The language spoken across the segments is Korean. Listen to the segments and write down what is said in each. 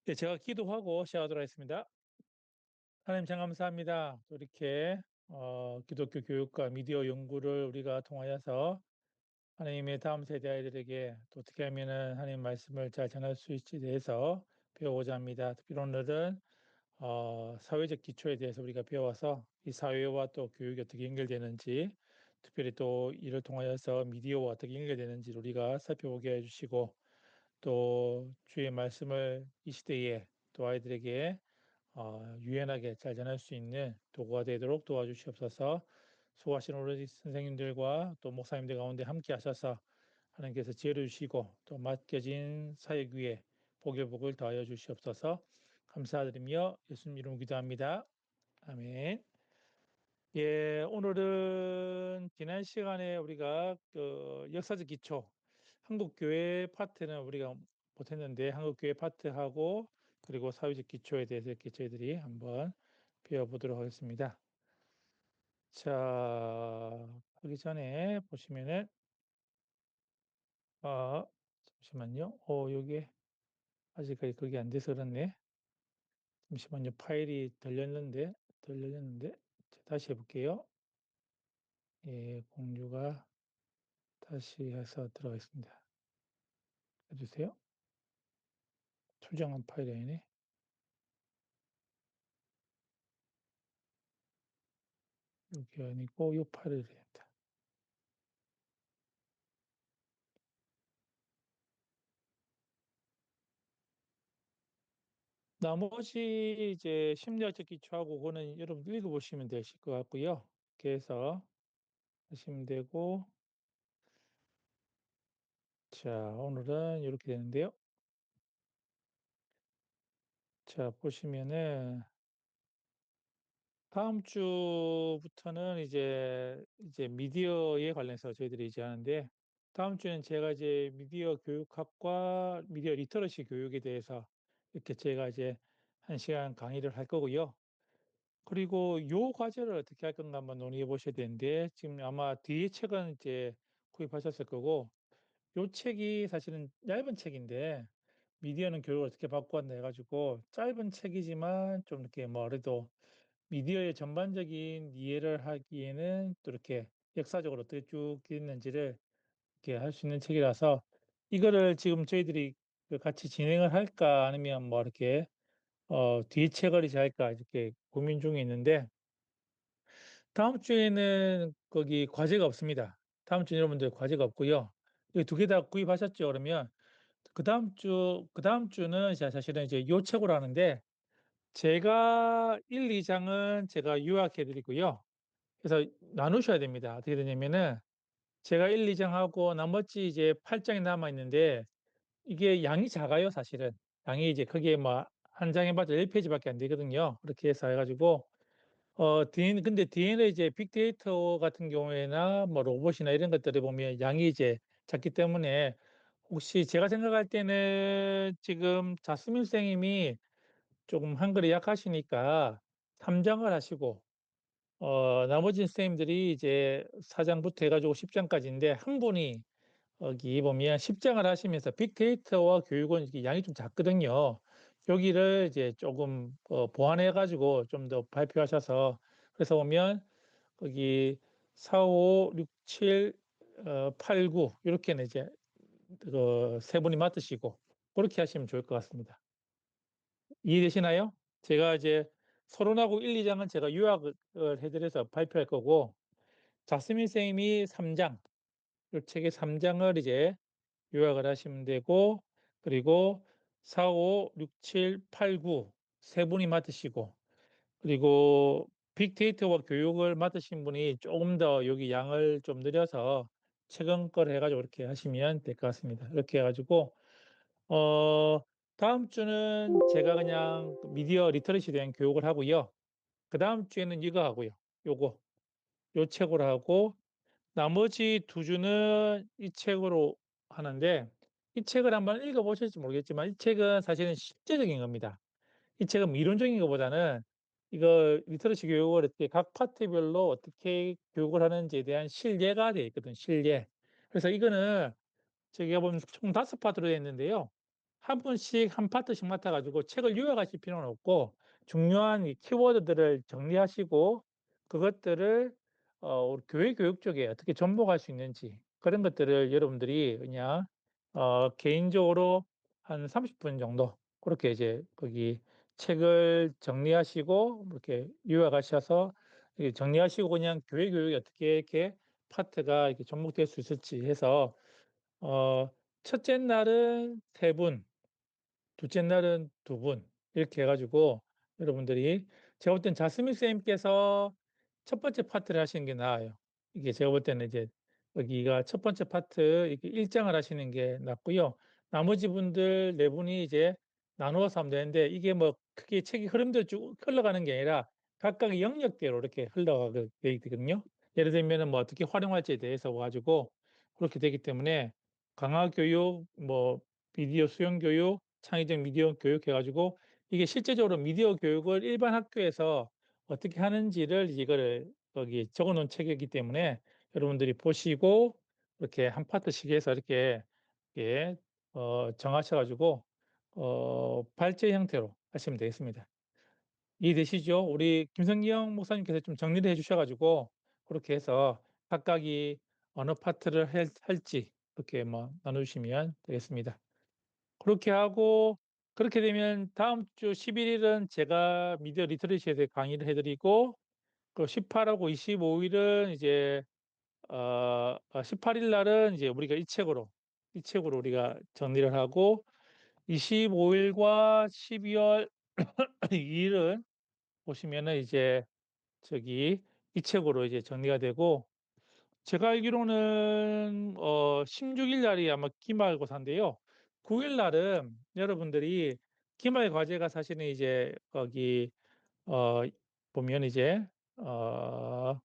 네, 제가 기도하고 시작하도록 하겠습니다. 하나님 참 감사합니다. 또 이렇게 기독교 교육과 미디어 연구를 우리가 통하여서 하나님의 다음 세대 아이들에게 또 어떻게 하면은 하나님 말씀을 잘 전할 수 있을지에 대해서 배우고자 합니다. 특히 오늘은 사회적 기초에 대해서 우리가 배워서 이 사회와 또 교육이 어떻게 연결되는지, 특별히 또 이를 통하여서 미디어와 어떻게 연결되는지 우리가 살펴보게 해주시고, 또 주의 말씀을 이 시대에 또 아이들에게 유연하게 잘 전할 수 있는 도구가 되도록 도와주시옵소서. 수고하신 우리 선생님들과 또 목사님들 가운데 함께 하셔서 하나님께서 지혜를 주시고 또 맡겨진 사역 위에 복의 복을 더하여 주시옵소서. 감사드리며 예수님 이름 기도합니다. 아멘. 예, 오늘은 지난 시간에 우리가 그 역사적 기초, 한국 교회 파트는 우리가 못했는데 한국 교회 파트하고 그리고 사회적 기초에 대해서 이렇게 저희들이 한번 배워보도록 하겠습니다. 자, 하기 전에 보시면은 아, 잠시만요. 여기 아직까지 그게 안 돼서 그렇네. 잠시만요. 파일이 덜 열렸는데 다시 해볼게요. 예, 공유가 다시 해서 들어가겠습니다. 해주세요. 수정한 파일이 아니네. 여기 아니고 이 파일을 해야 된다. 나머지 이제 심리학적 기초하고 그거는 여러분 읽어보시면 되실 것 같고요. 그래서 하시면 되고, 자, 오늘은 이렇게 되는데요. 자, 보시면은 다음 주부터는 이제 미디어에 관련해서 저희들이 이제 하는데, 다음 주에는 제가 이제 미디어 교육학과 미디어 리터러시 교육에 대해서 이렇게 제가 이제 1시간 강의를 할 거고요. 그리고 요 과제를 어떻게 할 건가 한번 논의해 보셔야 되는데, 지금 아마 뒤에 책은 이제 구입하셨을 거고, 요 책이 사실은 얇은 책인데, 미디어는 교육을 어떻게 바꾸었나 해가지고, 짧은 책이지만 좀 이렇게 그래도 미디어의 전반적인 이해를 하기에는 또 이렇게 역사적으로 어떻게 쭉 있는지를 이렇게 할 수 있는 책이라서, 이거를 지금 저희들이 그 같이 진행을 할까 아니면 이렇게 뒤에 책을 이제 할까 이렇게 고민 중에 있는데, 다음 주에는 거기 과제가 없습니다. 다음 주 여러분들 과제가 없고요. 이 두 개 다 구입하셨죠? 그러면 그다음 주는 제가 사실은 이제 요 책으로 하는데, 제가 1, 2장은 제가 요약해 드리고요. 그래서 나누셔야 됩니다. 어떻게 되냐면은 제가 1, 2장 하고 나머지 이제 8장이 남아 있는데, 이게 양이 작아요, 사실은. 양이 이제 크게 한 장에 봐도 1페이지밖에 안 되거든요. 그렇게 해서 해 가지고 근데 뒤에는 이제 빅데이터 같은 경우에나 로봇이나 이런 것들을 보면 양이 이제 작기 때문에, 혹시 제가 생각할 때는 지금 자스민 선생님이 조금 한글이 약하시니까 3장을 하시고, 나머지 선생님들이 이제 4장부터 해가지고 10장까지인데, 한 분이 여기 보면 10장을 하시면서 빅데이터와 교육은 이게 양이 좀 작거든요. 여기를 이제 조금 보완해 가지고 좀 더 발표하셔서, 그래서 보면 거기 4, 5, 6, 7, 8, 9 이렇게는 이제 세 분이 맡으시고 그렇게 하시면 좋을 것 같습니다. 이해되시나요? 제가 이제 서론하고 1, 2장은 제가 요약을 해드려서 발표할 거고, 자스민 선생님이 3장, 이 책의 3장을 이제 요약을 하시면 되고, 그리고 4, 5, 6, 7, 8, 9 세 분이 맡으시고, 그리고 빅데이터와 교육을 맡으신 분이 조금 더 여기 양을 좀 늘려서 최근 걸 해가지고 이렇게 하시면 될 것 같습니다. 이렇게 해가지고 어 다음 주는 제가 그냥 그 미디어 리터러시에 대한 교육을 하고요. 그다음 주에는 이거 하고요. 요거 요 책으로 하고, 나머지 두 주는 이 책으로 하는데, 이 책을 한번 읽어 보실지 모르겠지만 이 책은 사실은 실제적인 겁니다. 이 책은 이론적인 것보다는 이거 리터러시 교육을 어떻게 각 파트별로 어떻게 교육을 하는지에 대한 실례가 되어 있거든, 실례. 그래서 이거는 저기가 보면 총 5파트로 되어 있는데요. 한 분씩 한 파트씩 맡아 가지고 책을 요약하실 필요는 없고 중요한 이 키워드들을 정리하시고 그것들을 우리 교회 교육 쪽에 어떻게 접목할 수 있는지 그런 것들을 여러분들이 그냥 개인적으로 한 30분 정도 그렇게 이제 거기 책을 정리하시고 이렇게 요약하셔서 이렇게 정리하시고 그냥 교회 교육이 어떻게 이렇게 파트가 이렇게 접목될 수 있을지 해서 어 첫째 날은 3 분, 둘째 날은 2분 이렇게 해 가지고 여러분들이 제가 볼 땐 자스민 쌤께서 첫 번째 파트를 하시는 게 나아요. 이게 제가 볼 때는 이제 여기가 첫 번째 파트 이렇게 1 장을 하시는 게 낫고요. 나머지 분들 4 분이 이제 나누어서 하면 되는데 이게 뭐 크게 책의 흐름대로 쭉 흘러가는 게 아니라 각각의 영역대로 이렇게 흘러가게 돼 있거든요. 예를 들면은 뭐 어떻게 활용할지에 대해서 가지고 그렇게 되기 때문에 강화 교육, 뭐 미디어 수용 교육, 창의적 미디어 교육 해 가지고 이게 실제적으로 미디어 교육을 일반 학교에서 어떻게 하는지를 이거를 거기 적어 놓은 책이기 때문에 여러분들이 보시고 이렇게 한 파트씩 해서 이렇게 예 정하셔 가지고 발제 형태로 하시면 되겠습니다. 이해되시죠? 우리 김성경 목사님께서 좀 정리를 해 주셔 가지고 그렇게 해서 각각이 어느 파트를 할지 그렇게 뭐 나눠 주시면 되겠습니다. 그렇게 하고 그렇게 되면 다음 주 11 일은 제가 미디어 리터러시에 대해 강의를 해 드리고 그 18 하고 25 일은 이제 18일 날은 이제 우리가 이 책으로 우리가 정리를 하고 25 일과 12월 2 일은 보시면은 이제 저기 이 책으로 이제 정리가 되고 제가 알기로는 16일 날이 아마 기말고사인데요. 9일 날은 여러분들이 기말 과제가 사실은 이제 거기 어 보면 이제 어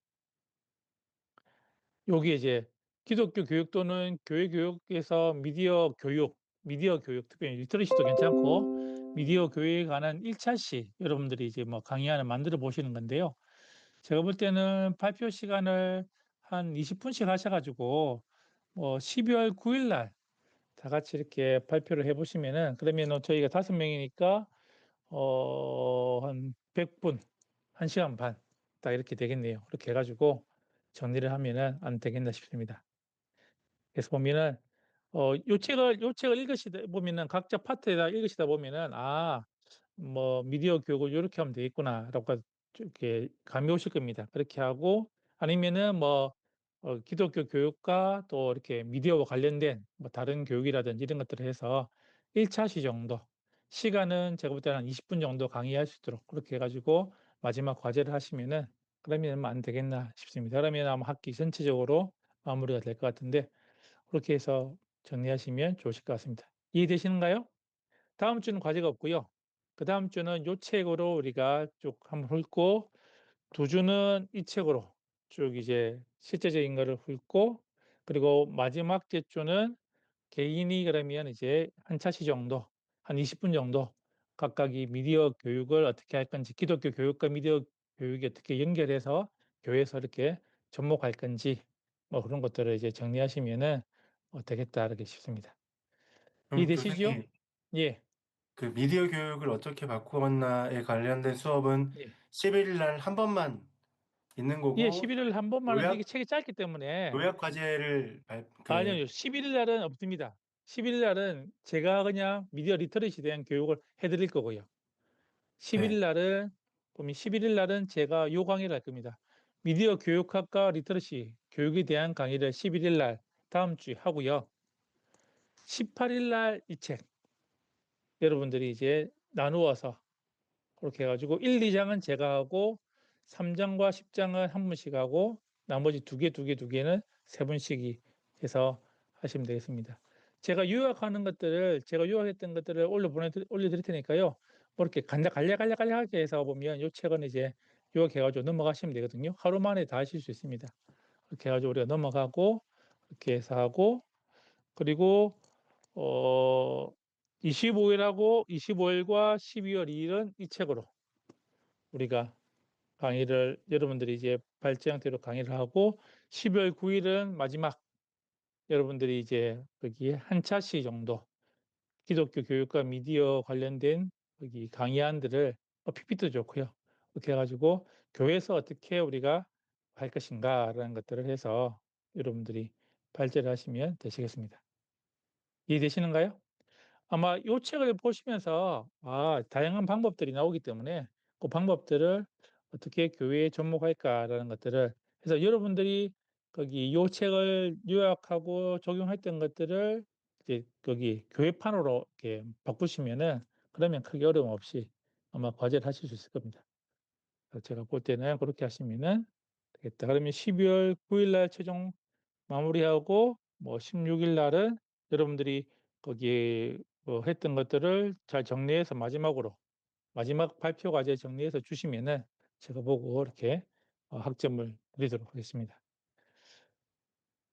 요게 이제 기독교 교육 또는 교회 교육에서 미디어 교육 특별히 리터러시도 괜찮고 미디어 교육에 관한 1 차시 여러분들이 이제 뭐 강의안을 만들어 보시는 건데요. 제가 볼 때는 발표 시간을 한 20 분씩 하셔 가지고 12월 9일 날 다 같이 이렇게 발표를 해 보시면은 그러면은 저희가 5 명이니까 한 100 분, 1 시간 반 딱 이렇게 되겠네요. 그렇게 해 가지고 정리를 하면은 안 되겠나 싶습니다. 그래서 보면은 요 책을 읽으시다 보면은 각자 파트에다 읽으시다 보면은 '아 뭐 미디어 교육을 요렇게 하면 되겠구나.'라고 좀 이렇게 감이 오실 겁니다. 그렇게 하고 아니면은 뭐 기독교 교육과 또 이렇게 미디어와 관련된 뭐 다른 교육이라든지 이런 것들을 해서 1 차시 정도 시간은 제가 볼 때는 한 20분 정도 강의할 수 있도록 그렇게 해 가지고 마지막 과제를 하시면은 그러면 안 되겠나 싶습니다. 그러면 아마 학기 전체적으로 마무리가 될 것 같은데 그렇게 해서 정리하시면 좋으실 것 같습니다. 이해되시는가요? 다음 주는 과제가 없고요. 그다음 주는 요 책으로 우리가 쭉 한번 훑고 2 주는 이 책으로 쭉 이제 실제적인 거를 훑고 그리고 마지막 째 주는 개인이 그러면 이제 한 차시 정도 한 20분 정도 각각이 미디어 교육을 어떻게 할 건지 기독교 교육과 미디어 교육이 어떻게 연결해서 교회에서 이렇게 접목할 건지 뭐 그런 것들을 이제 정리하시면은 '되겠다.' 이렇게 싶습니다. 그럼 이해되시죠? 교수님, 예. 그 미디어 교육을 어떻게 바꾸었나에 관련된 수업은 예. 11일 날 한 번만 있는 예 거고, 11 일 한 번만 하는데 이게 요약 책이 짧기 때문에 요약 과제를 발 그 아니요. 11일 날은 없습니다. 11일 날은 제가 그냥 미디어 리터러시에 대한 교육을 해 드릴 거고요. 11일 네. 날은 보면 11일 날은 제가 요 강의를 할 겁니다. 미디어 교육학과 리터러시 교육에 대한 강의를 11일 날 다음 주에 하고요. 18일 날 이 책 여러분들이 이제 나누어서 그렇게 해 가지고 1-2 장은 제가 하고 3 장과 10 장은 한 분씩 하고 나머지 2 개, 2 개, 2 개는 3 분씩이 해서 하시면 되겠습니다. 제가 요약했던 것들을 올려 드릴 테니까요. 뭐 이렇게 간략하게 해서 보면 요 책은 이제 요약해 가지고 넘어가시면 되거든요. 하루 만에 다 하실 수 있습니다. 그렇게 해 가지고 우리가 넘어가고 그렇게 해서 하고 그리고 어 25 일하고 25 일과 12월 2 일은 이 책으로 우리가 강의를 여러분들이 이제 발제 형태로 강의를 하고 12월 9 일은 마지막 여러분들이 이제 거기에 한 차시 정도 기독교 교육과 미디어 관련된 거기 강의안들을 PPT도 좋고요. 그렇게 해 가지고 교회에서 어떻게 우리가 할 것인가라는 것들을 해서 여러분들이 발제를 하시면 되시겠습니다. 이해되시는가요? 아마 요 책을 보시면서 다양한 방법들이 나오기 때문에 그 방법들을 어떻게 교회에 접목할까라는 것들을 해서 여러분들이 거기 요 책을 요약하고 적용했던 것들을 이제 거기 교회판으로 이렇게 바꾸시면은 그러면 크게 어려움 없이 아마 과제를 하실 수 있을 겁니다. 그래서 제가 볼 때는 그렇게 하시면은 되겠다. 그러면 12월 9일날 최종 마무리하고 뭐 16일 날은 여러분들이 거기에 했던 것들을 잘 정리해서 마지막 발표 과제 정리해서 주시면은 제가 보고 이렇게 학점을 드리도록 하겠습니다.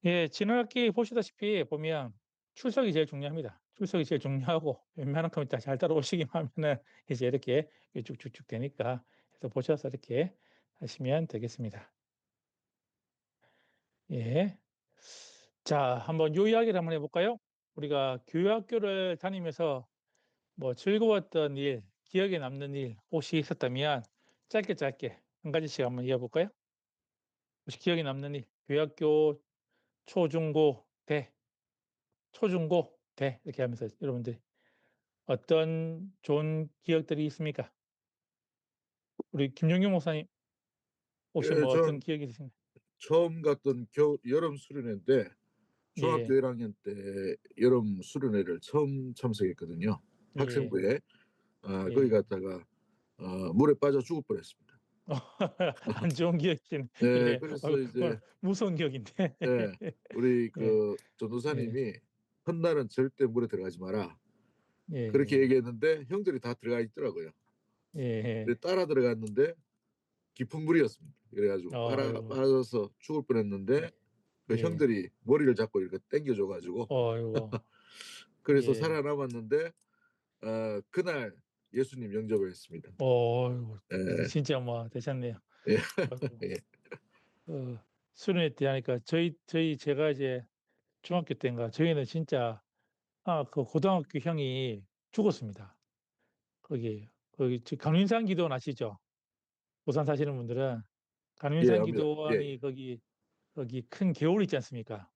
예. 지난 학기 보시다시피 보면 출석이 제일 중요합니다. 출석이 제일 중요하고 웬만한큼 다 잘 따라오시기만 하면은 이제 이렇게 쭉쭉쭉 되니까 그래서 보셔서 이렇게 하시면 되겠습니다. 예. 자, 한번 요 이야기를 한번 해 볼까요? 우리가 교회학교를 다니면서 뭐 즐거웠던 일, 기억에 남는 일 혹시 있었다면 짧게 짧게 한 가지씩 한번 이어 볼까요? 혹시 기억에 남는 일, 교회학교 초, 중, 고, 대, 초, 중, 고, 대 이렇게 하면서 여러분들이 어떤 좋은 기억들이 있습니까? 우리 김용규 목사님 혹시 예, 뭐 어떤 전 기억이 있으신가요? 처음 갔던 겨울 여름 수련회인데 중학교 예. 1 학년 때 여름 수련회를 처음 참석했거든요. 예. 학생부에. 거기 예. 갔다가 물에 빠져 죽을 뻔했습니다. 안 좋은 기억이네. 네, 예. 그래서 그건 이제 무서운 기억인데. 예, 우리 예. 그 예. 전도사님이 "첫날은 절대 물에 들어가지 마라." 그렇게 예예. 얘기했는데 형들이 다 들어가 있더라고요. 예예. 근데 따라 들어갔는데 깊은 물이었습니다. 그래 가지고 아이고. 빠져서 죽을 뻔했는데 예. 그 예. 형들이 머리를 잡고 이렇게 당겨 줘 가지고 아이고. 그래서 예. 살아남았는데 그날 예수님 영접을 했습니다. 아이고. 예. 진짜 뭐 되셨네요. 예. 아이고. 예. 그 수련회 때 하니까 제가 이제 중학교 때인가 저희는 진짜 그 고등학교 형이 죽었습니다. 거기 강림산 기도원 아시죠? 부산 사시는 분들은 예, 강림산 압니다. 기도원이 예예. 거기 큰 계곡 있지 않습니까?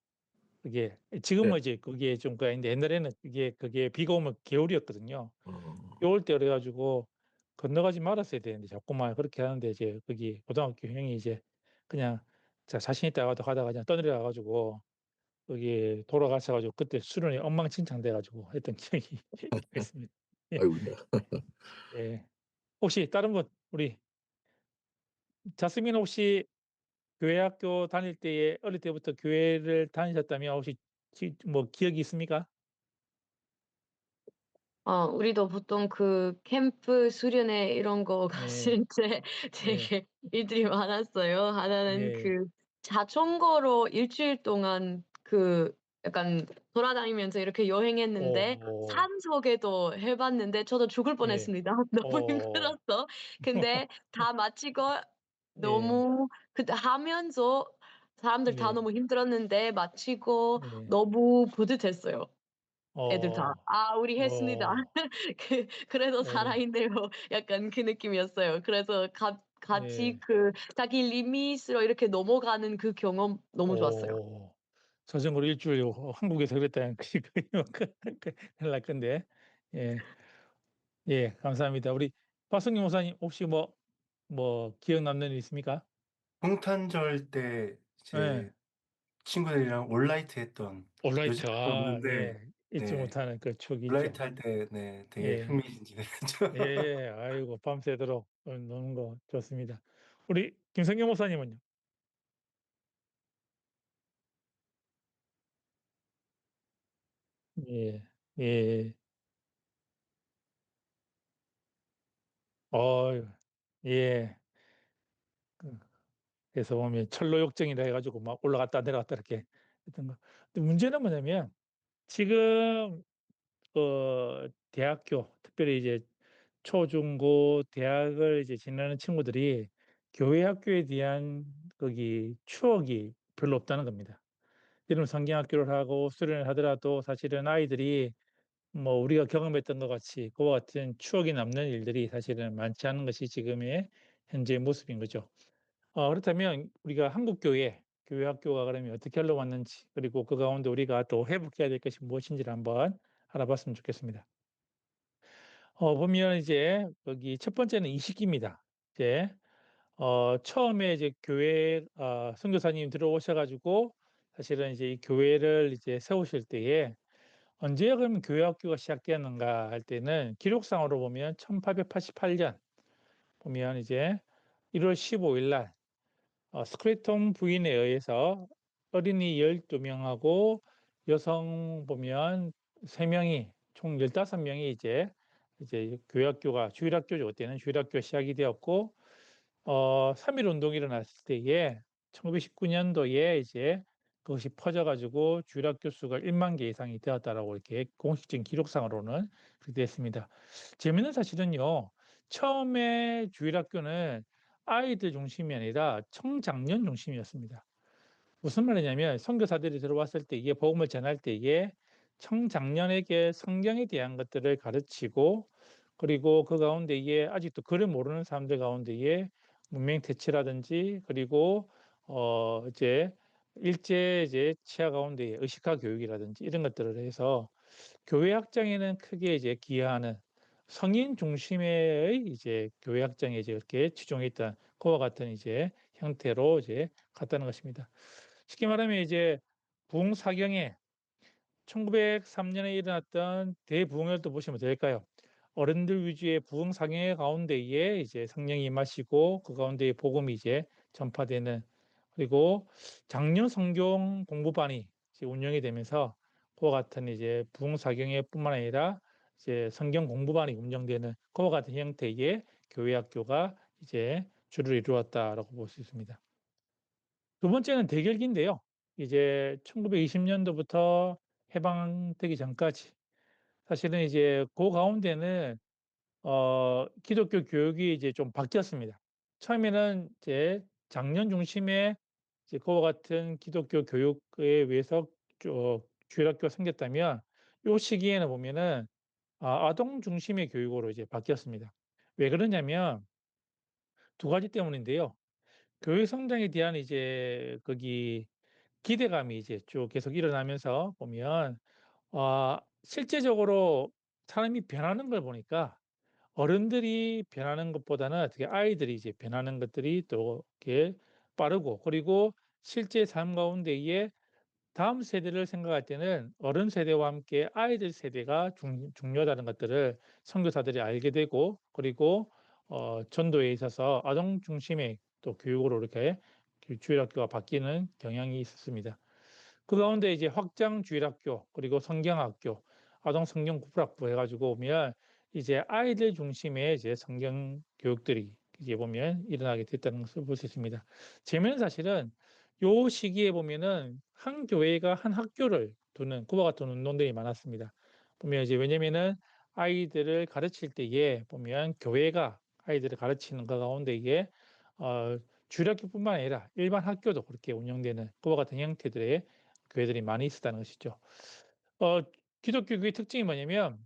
그게 예. 지금은 이제 그게 좀 그런데 옛날에는 그게 비가 오면 개울이었거든요. 비 어. 올 때 그래 가지고 건너가지 말았어야 되는데 자꾸만 그렇게 하는데 이제 거기 고등학교 형이 이제 그냥 자신 있다 가다가 그냥 떠내려가 가지고 거기 돌아가셔 가지고 그때 수련회 엉망진창 돼 가지고 했던 기억이 있습니다. 예. 아이고야. 예. 혹시 다른 분 우리 자스민 혹시 교회 학교 다닐 때에 어릴 때부터 교회를 다니셨다면 혹시 뭐 기억이 있습니까? 우리도 보통 그 캠프 수련회 이런 거 예. 갔을 때 예. 되게 일들이 많았어요. 하나는 예. 그 자전거로 일 주일 동안 그 약간 돌아다니면서 이렇게 여행했는데 오. 산속에도 해 봤는데 저도 죽을 예. 뻔했습니다. 너무 어. 힘들어서. 근데 다 마치고 예. 너무 그때 하면서 사람들 다 네. 너무 힘들었는데 마치고 네. 너무 뿌듯했어요. 애들 다. 어. '아 우리 했습니다.' 어. 그래도 어. 살아있네요. 약간 그 느낌이었어요. 그래서 같이 예. 그 자기 리밋으로 이렇게 넘어가는 그 경험 너무 좋았어요. 어. 자전거로 일주일 한국에서 그랬다는 거의 뭐 큰일 날 건데. 예. 예. 감사합니다. 우리 박성규 목사님 혹시 기억 남는 일 있습니까? 성탄절 때 예. 이제 친구들이랑 올라이트 했던 요즘 올라이트. 없는데 예. 잊지 네. 못하는 그 추억이 있죠. 올라이트 할 때 네 되게 예. 흥미진진했죠. 예. 아이고 밤새도록 노는 거 좋습니다. 우리 김성경 목사님은요? 예. 예. 어유. 예. 그 그래서 보면 철로 욕정이라 해 가지고 막 올라갔다 내려갔다 이렇게 했던 거. 근데 문제는 뭐냐면 지금 대학교 특별히 이제 초, 중, 고, 대학을 이제 지내는 친구들이 교회 학교에 대한 거기 추억이 별로 없다는 겁니다. 이런 성경학교를 하고 수련을 하더라도 사실은 아이들이 뭐 우리가 경험했던 것 같이 그와 같은 추억이 남는 일들이 사실은 많지 않은 것이 지금의 현재의 모습인 거죠. 그렇다면 우리가 한국 교회 학교가 그러면 어떻게 흘러왔는지, 그리고 그 가운데 우리가 또 회복해야 될 것이 무엇인지를 한번 알아봤으면 좋겠습니다. 보면 이제 여기 첫 번째는 이 시기입니다. 이제 처음에 이제 교회 선교사님 들어오셔 가지고 사실은 이제 이 교회를 이제 세우실 때에 언제 그러면 교회 학교가 시작되었는가 할 때는 기록상으로 보면 1888년 보면 이제 1월 15일 날 스크래톤 부인에 의해서 어린이 12명하고 여성 보면 3명이 총 15명이 이제 교회 학교가 주일 학교죠. 그때는 주일 학교가 시작이 되었고 3.1 운동이 일어났을 때에 1919년도에 이제 그것이 퍼져 가지고 주일 학교 수가 10,000개 이상이 되었다라고 이렇게 공식적인 기록상으로는 그렇게 됐습니다. 재미있는 사실은요. 처음에 주일 학교는 아이들 중심이 아니라 청장년 중심이었습니다. 무슨 말이냐면 선교사들이 들어왔을 때 이게 복음을 전할 때에 청장년에게 성경에 대한 것들을 가르치고, 그리고 그 가운데에 아직도 글을 모르는 사람들 가운데에 문명 대치라든지, 그리고 이제 일제 이제 치하 가운데에 의식화 교육이라든지 이런 것들을 해서 교회 학장에는 크게 이제 기여하는 성인 중심의 이제 교회 학장에 이제 이렇게 추종했던 그와 같은 이제 형태로 이제 갔다는 것입니다. 쉽게 말하면 이제 부흥사경에 1903년에 일어났던 대부흥을 또 보시면 될까요? 어른들 위주의 부흥사경의 가운데에 이제 성령이 임하시고 그 가운데에 복음이 이제 전파되는, 그리고 장려 성경 공부반이 이제 운영이 되면서 그와 같은 이제 부흥사경회 뿐만 아니라 이제 성경 공부반이 운영되는 그와 같은 형태의 교회 학교가 이제 주를 이루었다라고 볼 수 있습니다. 두 번째는 대결기인데요. 이제 1920년도부터 해방되기 전까지 사실은 이제 그 가운데는 기독교 교육이 이제 좀 바뀌었습니다. 처음에는 이제 장년 중심의 이제 그와 같은 기독교 교육에 의해서 주일학교가 생겼다면 요 시기에는 보면은 아동 중심의 교육으로 이제 바뀌었습니다. 왜 그러냐면 두 가지 때문인데요. 교회 성장에 대한 이제 거기 기대감이 이제 쭉 계속 일어나면서 보면 실제적으로 사람이 변하는 걸 보니까 어른들이 변하는 것보다는 어떻게 아이들이 이제 변하는 것들이 또 이렇게 빠르고, 그리고 실제 삶 가운데에 다음 세대를 생각할 때는 어른 세대와 함께 아이들 세대가 중요하다는 것들을 선교사들이 알게 되고, 그리고 전도에 있어서 아동 중심의 또 교육으로 이렇게 주일학교가 바뀌는 경향이 있었습니다. 그 가운데 이제 확장 주일학교, 그리고 성경학교, 아동 성경 구플학부 해가지고 보면 이제 아이들 중심의 이제 성경 교육들이 이제 보면 일어나게 됐다는 것을 볼 수 있습니다. 재미있는 사실은 요 시기에 보면은 한 교회가 한 학교를 두는 그와 같은 운동들이 많았습니다. 보면 이제 왜냐면은 아이들을 가르칠 때에 보면 교회가 아이들을 가르치는 그 가운데 이게 주일학교뿐만 아니라 일반 학교도 그렇게 운영되는 그와 같은 형태들의 교회들이 많이 있었다는 것이죠. 어 기독교 교의 특징이 뭐냐면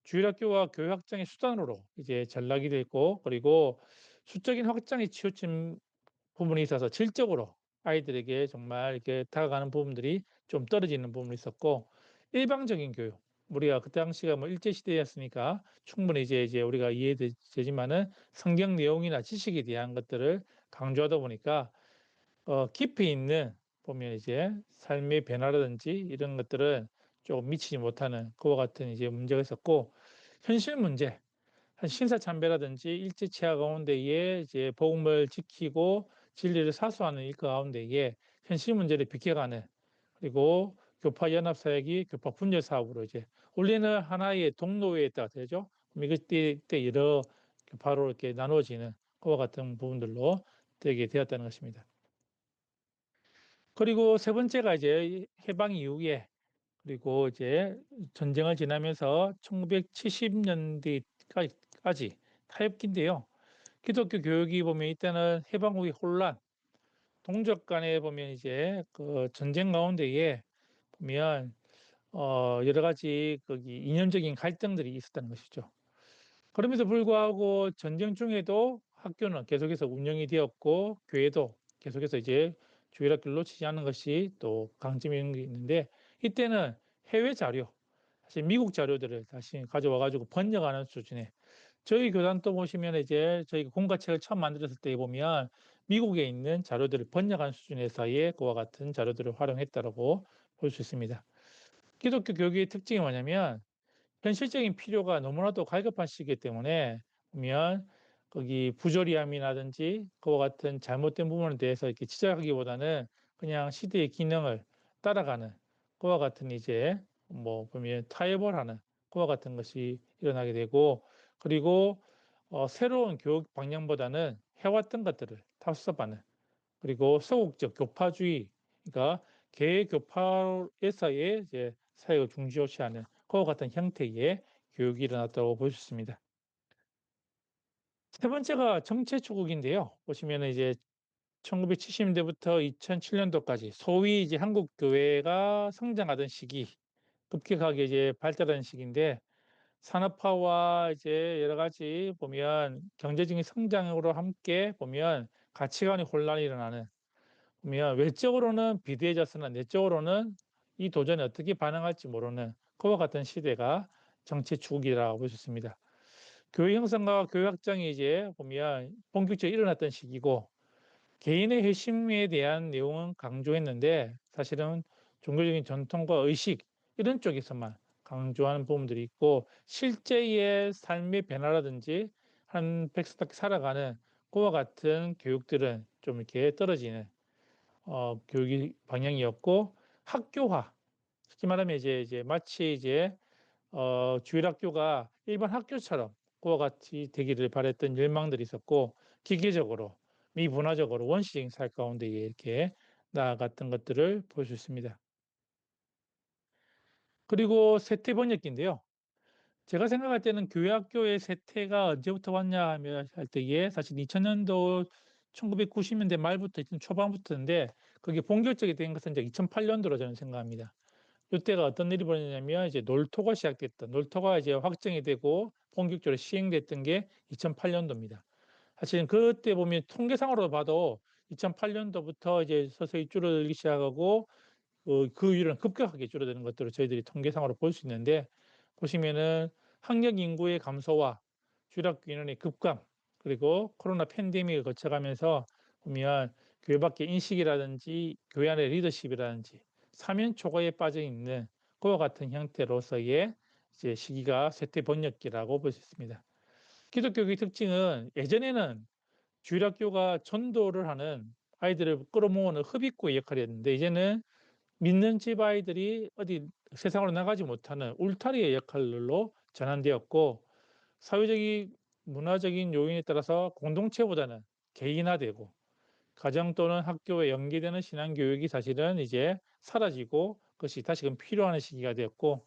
주일학교와 교회 확장의 수단으로 이제 전락이 됐고, 그리고 수적인 확장에 치우친 부분이 있어서 질적으로 아이들에게 정말 이렇게 다가가는 부분들이 좀 떨어지는 부분이 있었고, 일방적인 교육, 우리가 그때 당시가 뭐 일제 시대였으니까 충분히 이제 우리가 이해되지만은 성경 내용이나 지식에 대한 것들을 강조하다 보니까 깊이 있는 보면 이제 삶의 변화라든지 이런 것들은 좀 미치지 못하는 그와 같은 이제 문제가 있었고, 현실 문제, 한 신사참배라든지 일제 치하 가운데에 이제 복음을 지키고 진리를 사수하는 일 가운데에 현실 문제를 비껴가는, 그리고 교파 연합 사역이 교파 분열 사업으로 이제 원래는 하나의 동로에 있다가 되죠. 그럼 이때 여러 교파로 이렇게 나누어지는 그와 같은 부분들로 되게 되었다는 것입니다. 그리고 세 번째가 이제 해방 이후에, 그리고 이제 전쟁을 지나면서 1970년대까지 타협기인데요. 기독교 교육이 보면 이때는 해방 후의 혼란, 동족 간에 보면 이제 그 전쟁 가운데에 보면 여러 가지 거기 이념적인 갈등들이 있었다는 것이죠. 그럼에도 불구하고 전쟁 중에도 학교는 계속해서 운영이 되었고 교회도 계속해서 이제 주일학교를 놓치지 않은 것이 또 강점인 게 있는데, 이때는 해외 자료, 사실 미국 자료들을 다시 가져와 가지고 번역하는 수준의, 저희 교단도 보시면 이제 저희가 공과책을 처음 만들었을 때 보면 미국에 있는 자료들을 번역한 수준에서의 그와 같은 자료들을 활용했다라고 볼 수 있습니다. 기독교 교육의 특징이 뭐냐면 현실적인 필요가 너무나도 갈급한 시기이기 때문에 보면 거기 부조리함이라든지 그와 같은 잘못된 부분에 대해서 이렇게 지적하기보다는 그냥 시대의 기능을 따라가는 그와 같은 이제 뭐 보면 타협을 하는 그와 같은 것이 일어나게 되고, 그리고 새로운 교육 방향보다는 해왔던 것들을 답습하는, 그리고 소극적 교파주의, 그러니까 개교파에서의 이제 사역을 중시하는 그와 같은 형태의 교육이 일어났다고 볼 수 있습니다. 세 번째가 정체 추국인데요. 보시면은 이제 1970년대부터 2007년도까지 소위 이제 한국 교회가 성장하던 시기, 급격하게 이제 발달하는 시기인데, 산업화와 이제 여러 가지 보면 경제적인 성장으로 함께 보면 가치관의 혼란이 일어나는, 보면 외적으로는 비대해졌으나 내적으로는 이 도전에 어떻게 반응할지 모르는 그와 같은 시대가 정치 추구기라고 볼 수 있습니다. 교회 형성과 교회 확장이 이제 보면 본격적으로 일어났던 시기고, 개인의 회심에 대한 내용은 강조했는데 사실은 종교적인 전통과 의식 이런 쪽에서만 강조하는 부분들이 있고, 실제의 삶의 변화라든지 한 백성답게 살아가는 그와 같은 교육들은 좀 이렇게 떨어지는 교육이 방향이었고, 학교화, 특히 말하면 이제 마치 이제 주일학교가 일반 학교처럼 그와 같이 되기를 바랬던 열망들이 있었고, 기계적으로 미문화적으로 원시적인 삶 가운데 이렇게 나아갔던 것들을 볼 수 있습니다. 그리고 세태 번역기인데요. 제가 생각할 때는 교회 학교의 세태가 언제부터 왔냐 하면 할 때에 사실 2000년도 1990년대 말부터 초반부터인데, 그게 본격적이 된 것은 이제 2008년도로 저는 생각합니다. 이때가 어떤 일이 벌어졌냐면 이제 놀토가 시작됐던, 놀토가 이제 확정이 되고 본격적으로 시행됐던 게 2008년도입니다. 사실은 그때 보면 통계상으로 봐도 2008년도부터 이제 서서히 줄어들기 시작하고 그 이후로는 급격하게 줄어드는 것들을 저희들이 통계상으로 볼 수 있는데, 보시면은 학령 인구의 감소와 주일학교 인원의 급감, 그리고 코로나 팬데믹을 거쳐가면서 보면 교회 밖의 인식이라든지 교회 안의 리더십이라든지 사면 초과에 빠져 있는 그와 같은 형태로서의 이제 시기가 세태 번역기라고 볼 수 있습니다. 기독교의 특징은 예전에는 주일학교가 전도를 하는, 아이들을 끌어모으는 흡입구의 역할이었는데, 이제는 믿는 집 아이들이 어디 세상으로 나가지 못하는 울타리의 역할로 전환되었고, 사회적인 문화적인 요인에 따라서 공동체보다는 개인화되고, 가정 또는 학교에 연계되는 신앙 교육이 사실은 이제 사라지고 그것이 다시금 필요한 시기가 되었고,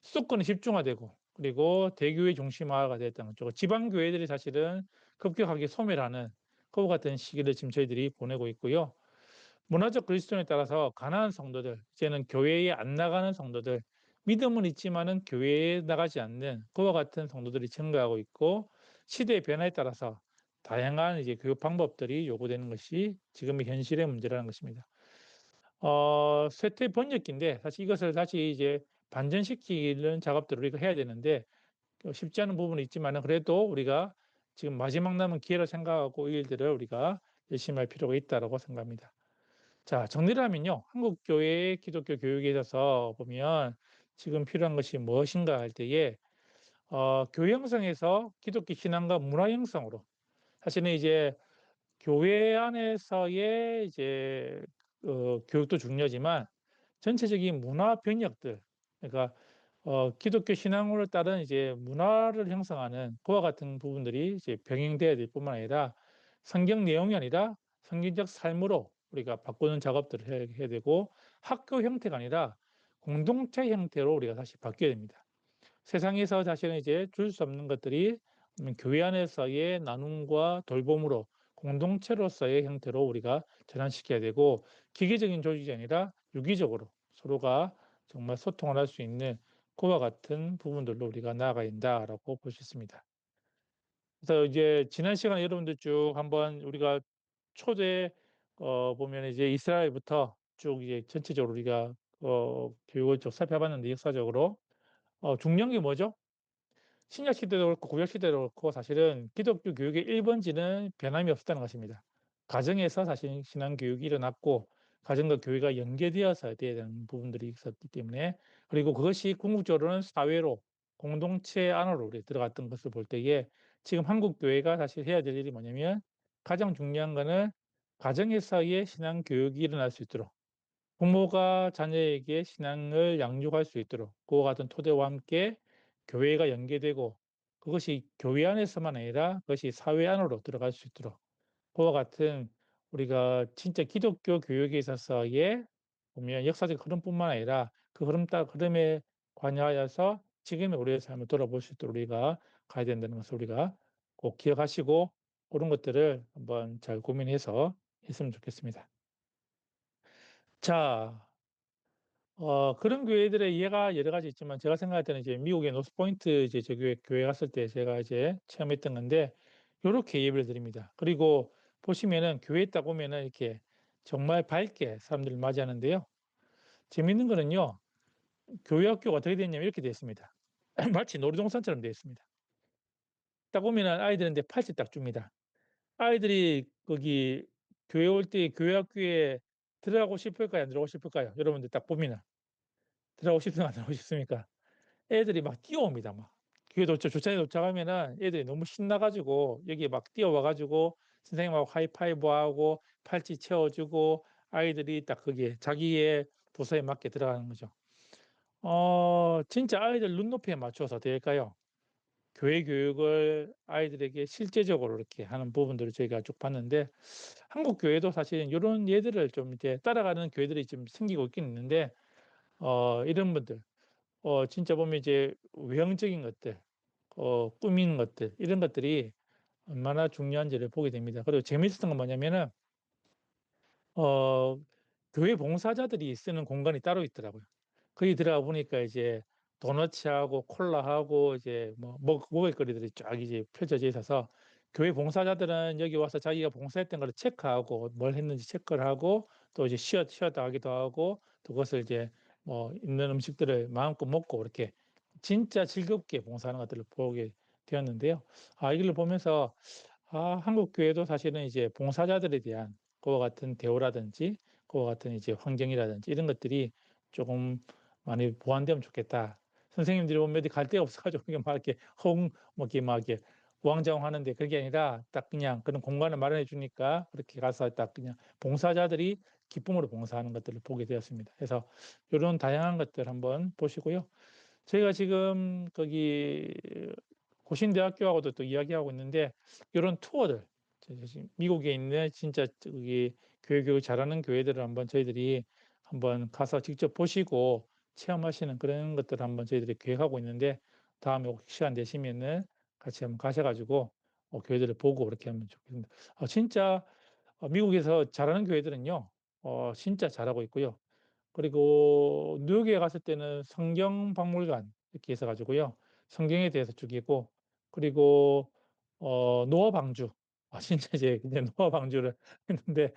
수도권이 집중화되고, 그리고 대교회 중심화가 됐다는 거죠. 지방 교회들이 사실은 급격하게 소멸하는 그와 같은 시기를 지금 저희들이 보내고 있고요. 문화적 그리스도인에 따라서 가난한 성도들, 이제는 교회에 안 나가는 성도들, 믿음은 있지만은 교회에 나가지 않는 그와 같은 성도들이 증가하고 있고, 시대의 변화에 따라서 다양한 이제 교육 방법들이 요구되는 것이 지금의 현실의 문제라는 것입니다. 쇠퇴 번역기인데 사실 이것을 다시 이제 반전시키는 작업들을 우리가 해야 되는데 쉽지 않은 부분이 있지만은, 그래도 우리가 지금 마지막 남은 기회를 생각하고 이 일들을 우리가 열심히 할 필요가 있다라고 생각합니다. 자, 정리를 하면요. 한국 교회의 기독교 교육에 있어서 보면 지금 필요한 것이 무엇인가 할 때에 교회 형성에서 기독교 신앙과 문화 형성으로, 사실은 이제 교회 안에서의 이제 교육도 중요하지만 전체적인 문화 변혁들, 그러니까 기독교 신앙을 따른 이제 문화를 형성하는 그와 같은 부분들이 이제 병행돼야 될 뿐만 아니라 성경 내용이 아니라 성경적 삶으로 우리가 바꾸는 작업들을 해야 되고, 학교 형태가 아니라 공동체 형태로 우리가 다시 바뀌어야 됩니다. 세상에서 사실은 이제 줄 수 없는 것들이 교회 안에서의 나눔과 돌봄으로 공동체로서의 형태로 우리가 전환시켜야 되고, 기계적인 조직이 아니라 유기적으로 서로가 정말 소통을 할 수 있는 그와 같은 부분들로 우리가 나아가야 된다라고 볼 수 있습니다. 그래서 이제 지난 시간에 여러분들 쭉 한번 우리가 초대 보면 이제 이스라엘부터 쭉 이제 전체적으로 우리가 교육을 쭉 살펴봤는데 역사적으로 중요한 게 뭐죠? 신약 시대도 그렇고 구약 시대도 그렇고 사실은 기독교 교육의 1 번지는 변함이 없었다는 것입니다. 가정에서 사실 신앙 교육이 일어났고 가정과 교회가 연계되어서 돼야 되는 부분들이 있었기 때문에 그리고 그것이 궁극적으로는 사회로 공동체 안으로 우리 들어갔던 것을 볼 때에 지금 한국 교회가 사실 해야 될 일이 뭐냐면 가장 중요한 거는 가정에서의 신앙 교육이 일어날 수 있도록 부모가 자녀에게 신앙을 양육할 수 있도록 그와 같은 토대와 함께 교회가 연계되고 그것이 교회 안에서만 아니라 그것이 사회 안으로 들어갈 수 있도록 그와 같은 우리가 진짜 기독교 교육에 있어서의 보면 역사적 흐름뿐만 아니라 그 흐름에 관여하여서 지금의 우리의 삶을 돌아볼 수 있도록 우리가 가야 된다는 것을 우리가 꼭 기억하시고 그런 것들을 한번 잘 고민해서 했으면 좋겠습니다. 자, 그런 교회들의 예가 여러 가지 있지만 제가 생각할 때는 이제 미국의 노스포인트 이제 저 교회 갔을 때 제가 이제 체험했던 건데 요렇게 예배를 드립니다. 그리고 보시면은 교회에 딱 오면은 이렇게 정말 밝게 사람들을 맞이하는데요. 재밌는 거는요. 교회 학교가 어떻게 되어 있냐면 이렇게 되어 있습니다. 마치 놀이동산처럼 되어 있습니다. 딱 오면은 아이들한테 팔찌 딱 줍니다. 아이들이 거기 교회 올 때 교회 학교에 들어가고 싶을까요? 안 들어가고 싶을까요? 여러분들 딱 보면은. 들어가고 싶습니까? 안 들어가고 싶습니까? 애들이 막 뛰어옵니다 막. 교회 주차장에 도착하면은 애들이 너무 신나 가지고 여기에 막 뛰어와 가지고 선생님하고 하이파이브하고 팔찌 채워 주고 아이들이 딱 거기에 자기의 부서에 맞게 들어가는 거죠. 진짜 아이들 눈높이에 맞춰서 될까요? 교회 교육을 아이들에게 실제적으로 이렇게 하는 부분들을 저희가 쭉 봤는데 한국 교회도 사실은 요런 예들을 좀 이제 따라가는 교회들이 좀 생기고 있긴 있는데 이런 분들 진짜 보면 이제 외형적인 것들 꾸미는 것들 이런 것들이 얼마나 중요한지를 보게 됩니다. 그리고 재미있었던 건 뭐냐면은 어 교회 봉사자들이 쓰는 공간이 따로 있더라고요. 거기 들어가 보니까 이제 도너츠하고 콜라하고 이제 뭐 먹을거리들이 쫙 이제 펼쳐져 있어서 교회 봉사자들은 여기 와서 자기가 봉사했던 거를 체크하고 뭘 했는지 체크를 하고 또 이제 쉬었다 가기도 하고 또 그것을 이제 뭐 있는 음식들을 마음껏 먹고 이렇게 진짜 즐겁게 봉사하는 것들을 보게 되었는데요. 이걸 보면서 한국 교회도 사실은 이제 봉사자들에 대한 그와 같은 대우라든지 그와 같은 이제 환경이라든지 이런 것들이 조금 많이 보완되면 좋겠다. 선생님들이 보면 어디 갈 데가 없어 가지고 그게 막 이렇게 막 이렇게 우왕좌왕하는데 그게 아니라 딱 그냥 그런 공간을 마련해 주니까 그렇게 가서 딱 그냥 봉사자들이 기쁨으로 봉사하는 것들을 보게 되었습니다. 그래서 요런 다양한 것들 한번 보시고요. 저희가 지금 거기 고신대학교하고도 또 이야기하고 있는데 요런 투어들 지금 미국에 있는 진짜 저기 교육 잘하는 교회들을 한번 저희들이 한번 가서 직접 보시고 체험하시는 그런 것들을 한번 저희들이 계획하고 있는데 다음에 혹시 시간 되시면은 같이 한번 가셔 가지고 교회들을 보고 그렇게 하면 좋겠습니다. 진짜 미국에서 잘하는 교회들은요. 진짜 잘하고 있고요. 그리고 뉴욕에 갔을 때는 성경 박물관 이렇게 해서 가지고요. 성경에 대해서 쭉 있고 그리고 노아 방주. 진짜 이제 그냥 노아 방주를 했는데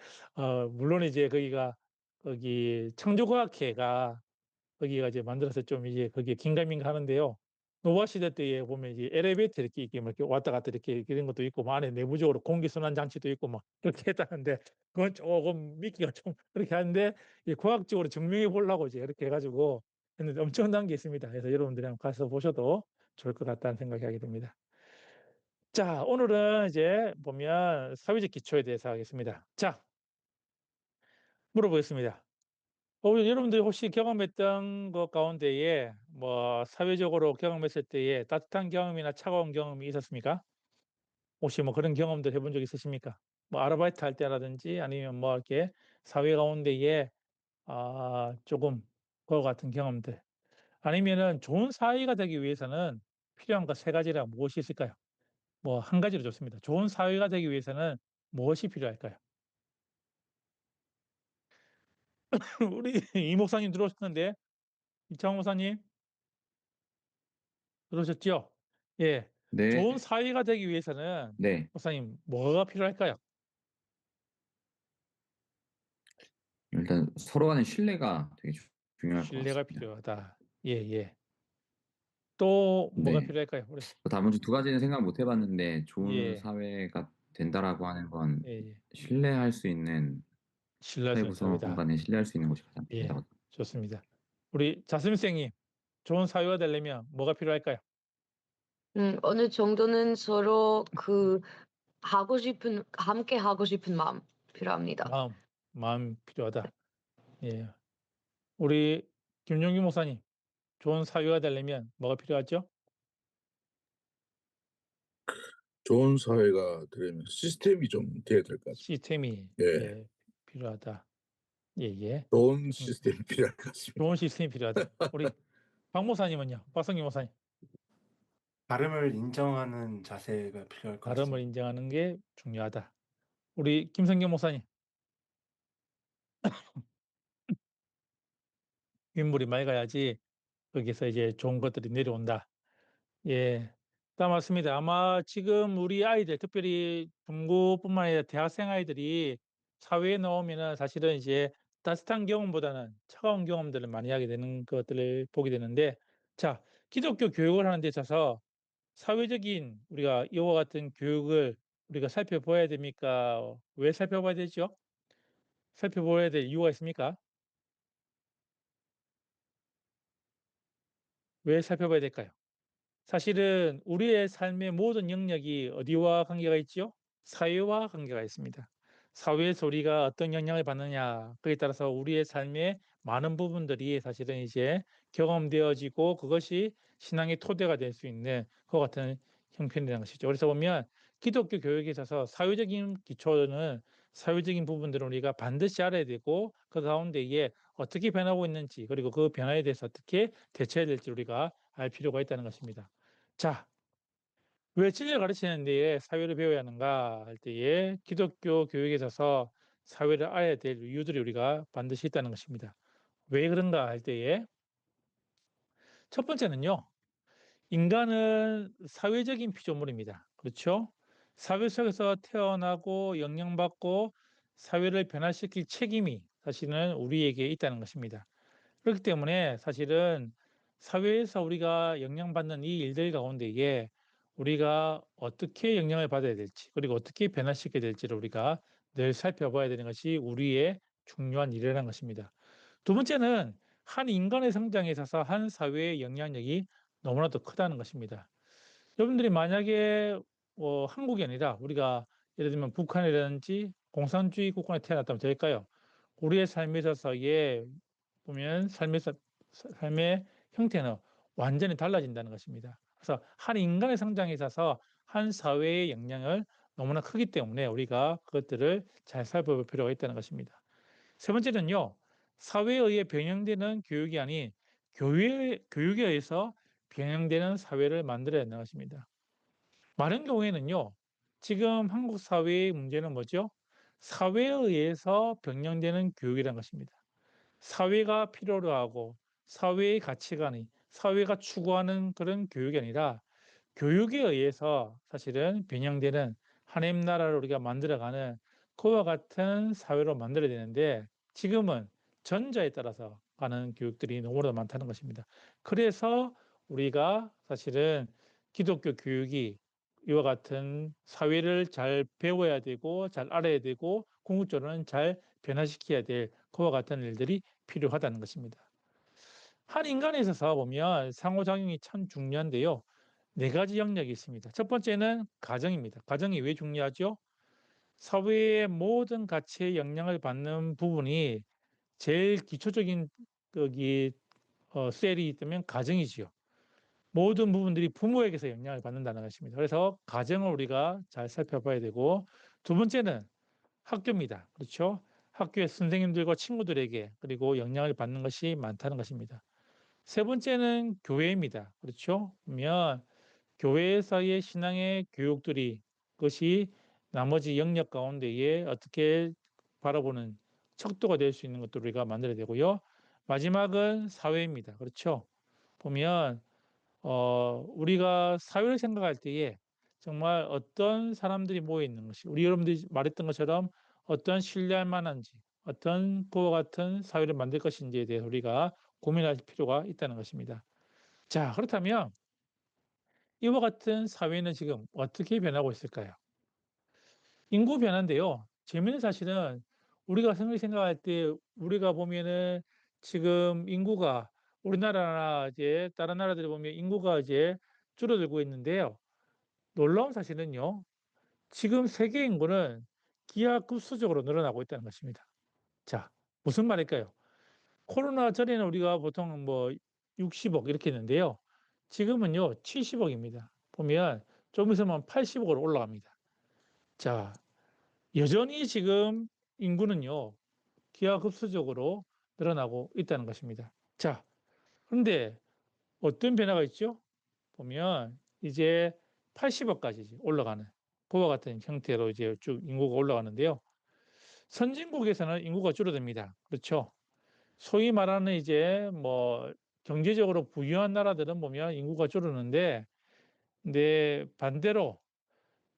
물론 이제 거기 창조과학회가 거기가 이제 만들어서 좀 이제 거기에 긴가민가 하는데요. 노아 시대 때에 보면 이제 엘리베이터 이렇게 있게 막 이렇게 왔다 갔다 이렇게 이런 것도 있고 뭐 안에 내부적으로 공기 순환 장치도 있고 막 그렇게 했다는데 그건 쪼금 믿기가 좀 그렇게 한데 이 과학적으로 증명해 보려고 이제 이렇게 해 가지고 했는데 엄청난 게 있습니다. 그래서 여러분들이 한번 가서 보셔도 좋을 것 같다는 생각이 하게 됩니다. 자, 오늘은 이제 보면 사회적 기초에 대해서 하겠습니다. 자, 물어보겠습니다. 여러분들이 혹시 경험했던 것 가운데에 뭐 사회적으로 경험했을 때에 따뜻한 경험이나 차가운 경험이 있었습니까? 혹시 뭐 그런 경험들 해본 적 있으십니까? 뭐 아르바이트 할 때라든지 아니면 뭐 이렇게 사회 가운데에 조금 그와 같은 경험들 아니면은 좋은 사회가 되기 위해서는 필요한 것 세 가지라 무엇이 있을까요? 뭐 한 가지로 좋습니다. 좋은 사회가 되기 위해서는 무엇이 필요할까요? 우리 이 목사님 들어오셨는데 이창호 목사님 들으셨죠? 예. 네. 좋은 사회가 되기 위해서는 네. 목사님 뭐가 필요할까요? 일단 서로 간의 신뢰가 되게 중요할 것 신뢰가 같습니다. 필요하다. 예예. 또 뭐가 네. 필요할까요? 우리 나머지 두 가지는 생각 못 해 봤는데 좋은 예. 사회가 된다라고 하는 건 예예. 신뢰할 수 있는 신뢰할 수 사회 있는 구성원 사회다. 간에 신뢰할 수 있는 것이 가장 예. 중요하다고. 좋습니다. 우리 자스민 선생님 좋은 사회가 되려면 뭐가 필요할까요? 어느 정도는 서로 함께 하고 싶은 마음 필요합니다. 마음 필요하다. 예. 우리 김용규 목사님 좋은 사회가 되려면 뭐가 필요하죠? 좋은 사회가 되려면 시스템이 좀 돼야 될 것 같습니다. 시스템이 예. 필요하다. 예예. 좋은 좋습니다. 시스템이 필요할 것 같습니다. 좋은 시스템이 필요하다. 우리 박 목사님은요? 박성규 목사님. 다름을 인정하는 자세가 필요할 것 다름을 같습니다. 인정하는 게 중요하다. 우리 김성경 목사님. 윗물이 맑아야지 거기서 이제 좋은 것들이 내려온다. 예. 딱 맞습니다. 아마 지금 우리 아이들 특별히 중고뿐만 아니라 대학생 아이들이 사회에 나오면은 사실은 이제 따뜻한 경험보다는 차가운 경험들을 많이 하게 되는 것들을 보게 되는데 자, 기독교 교육을 하는 데 있어서 사회적인 우리가 이와 같은 교육을 우리가 살펴봐야 됩니까? 왜 살펴봐야 되죠? 살펴봐야 될 이유가 있습니까? 왜 살펴봐야 될까요? 사실은 우리의 삶의 모든 영역이 어디와 관계가 있죠? 사회와 관계가 있습니다. 사회에서 우리가 어떤 영향을 받느냐, 그에 따라서 우리의 삶의 많은 부분들이 사실은 이제 경험되어지고 그것이 신앙의 토대가 될 수 있는 그와 같은 형편이라는 것이죠. 그래서 보면 기독교 교육에 있어서 사회적인 기초는 사회적인 부분들을 우리가 반드시 알아야 되고 그 가운데에 어떻게 변하고 있는지 그리고 그 변화에 대해서 어떻게 대처해야 될지 우리가 알 필요가 있다는 것입니다. 자, 왜 진리를 가르치는 데에 사회를 배워야 하는가 할 때에 기독교 교육에 있어서 사회를 알아야 될 이유들이 우리가 반드시 있다는 것입니다. 왜 그런가 할 때에 첫 번째는요. 인간은 사회적인 피조물입니다. 그렇죠? 사회 속에서 태어나고 영향받고 사회를 변화시킬 책임이 사실은 우리에게 있다는 것입니다. 그렇기 때문에 사실은 사회에서 우리가 영향받는 이 일들 가운데에 우리가 어떻게 영향을 받아야 될지 그리고 어떻게 변화시켜야 될지를 우리가 늘 살펴봐야 되는 것이 우리의 중요한 일이라는 것입니다. 두 번째는 한 인간의 성장에 있어서 한 사회의 영향력이 너무나도 크다는 것입니다. 여러분들이 만약에 한국이 아니라 우리가 예를 들면 북한이라든지 공산주의 국가에 태어났다면 될까요? 우리의 삶에 있어서의 보면 삶의 형태는 완전히 달라진다는 것입니다. 그래서 한 인간의 성장에 있어서 한 사회의 영향을 너무나 크기 때문에 우리가 그것들을 잘 살펴볼 필요가 있다는 것입니다. 세 번째는요. 사회에 의해 변형되는 교육이 아닌 교육에 의해서 변형되는 사회를 만들어야 한다는 것입니다. 많은 경우에는요. 지금 한국 사회의 문제는 뭐죠? 사회에 의해서 변형되는 교육이라는 것입니다. 사회가 필요로 하고 사회의 가치관이 사회가 추구하는 그런 교육이 아니라 교육에 의해서 사실은 변형되는 하나님 나라를 우리가 만들어가는 그와 같은 사회로 만들어야 되는데 지금은 전자에 따라서 가는 교육들이 너무나 많다는 것입니다. 그래서 우리가 사실은 기독교 교육이 이와 같은 사회를 잘 배워야 되고 잘 알아야 되고 궁극적으로는 잘 변화시켜야 될 그와 같은 일들이 필요하다는 것입니다. 한 인간에 있어서 보면 상호작용이 참 중요한데요. 네 가지 영역이 있습니다. 첫 번째는 가정입니다. 가정이 왜 중요하죠? 사회의 모든 가치에 영향을 받는 부분이 제일 기초적인 거기 셀이 있다면 가정이지요. 모든 부분들이 부모에게서 영향을 받는다는 것입니다. 그래서 가정을 우리가 잘 살펴봐야 되고 두 번째는 학교입니다. 그렇죠? 학교의 선생님들과 친구들에게 그리고 영향을 받는 것이 많다는 것입니다. 세 번째는 교회입니다. 그렇죠? 그러면 교회에서의 신앙의 교육들이 그것이 나머지 영역 가운데에 어떻게 바라보는 척도가 될 수 있는 것도 우리가 만들어야 되고요. 마지막은 사회입니다. 그렇죠? 보면 우리가 사회를 생각할 때에 정말 어떤 사람들이 모여 있는 것이 우리 여러분들이 말했던 것처럼 어떤 신뢰할 만한지 어떤 그와 같은 사회를 만들 것인지에 대해서 우리가 고민할 필요가 있다는 것입니다. 자, 그렇다면 이와 같은 사회는 지금 어떻게 변하고 있을까요? 인구 변화인데요. 재미있는 사실은 우리가 생각할 때 우리가 보면은 지금 인구가 우리나라나 이제 다른 나라들 보면 인구가 이제 줄어들고 있는데요. 놀라운 사실은요. 지금 세계 인구는 기하급수적으로 늘어나고 있다는 것입니다. 자, 무슨 말일까요? 코로나 전에는 우리가 보통 뭐 60억 이렇게 했는데요. 지금은요 70억입니다. 보면 좀 있으면 80억으로 올라갑니다. 자, 여전히 지금 인구는요 기하급수적으로 늘어나고 있다는 것입니다. 자, 그런데 어떤 변화가 있죠? 보면 이제 80억까지 올라가는 그와 같은 형태로 이제 쭉 인구가 올라가는데요. 선진국에서는 인구가 줄어듭니다. 그렇죠? 소위 말하는 이제 뭐 경제적으로 부유한 나라들은 보면 인구가 줄어드는데, 근데 반대로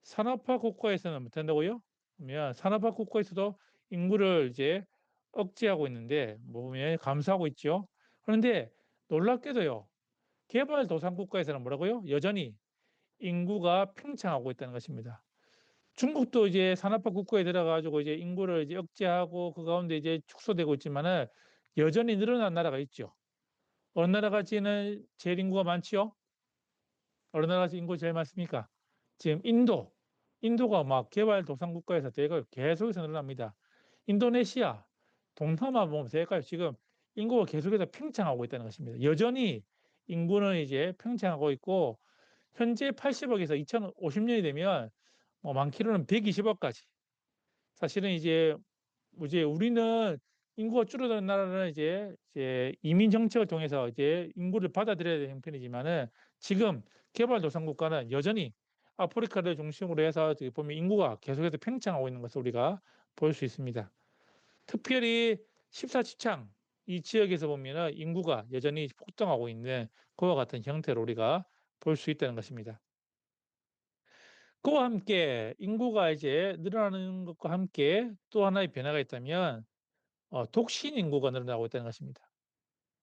산업화 국가에서는 못한다고요? 그러면 산업화 국가에서도 인구를 이제 억제하고 있는데, 뭐 보면 감소하고 있죠. 그런데 놀랍게도요, 개발도상국가에서는 뭐라고요? 여전히 인구가 팽창하고 있다는 것입니다. 중국도 이제 산업화 국가에 들어가지고 이제 인구를 이제 억제하고 그 가운데 이제 축소되고 있지만은 여전히 늘어난 나라가 있죠. 어느 나라가 지는 제일 인구가 많지요? 어느 나라가 인구 제일 많습니까? 지금 인도가 막 개발도상국가에서 대거 계속해서 늘어납니다. 인도네시아, 동남아 보면 될까요? 지금 인구가 계속해서 팽창하고 있다는 것입니다. 여전히 인구는 이제 팽창하고 있고 현재 80억에서 2050년이 되면 뭐 많기로는 120억까지. 사실은 이제 우리는 인구가 줄어드는 나라는 이제 이민 정책을 통해서 이제 인구를 받아들여야 되는 형편이지만은 지금 개발도상 국가는 여전히 아프리카를 중심으로 해서 지금 보면 인구가 계속해서 팽창하고 있는 것을 우리가 볼 수 있습니다. 특별히 14지창 이 지역에서 보면은 인구가 여전히 폭등하고 있는 그와 같은 형태로 우리가 볼 수 있다는 것입니다. 그와 함께 인구가 이제 늘어나는 것과 함께 또 하나의 변화가 있다면 독신 인구가 늘어나고 있다는 것입니다.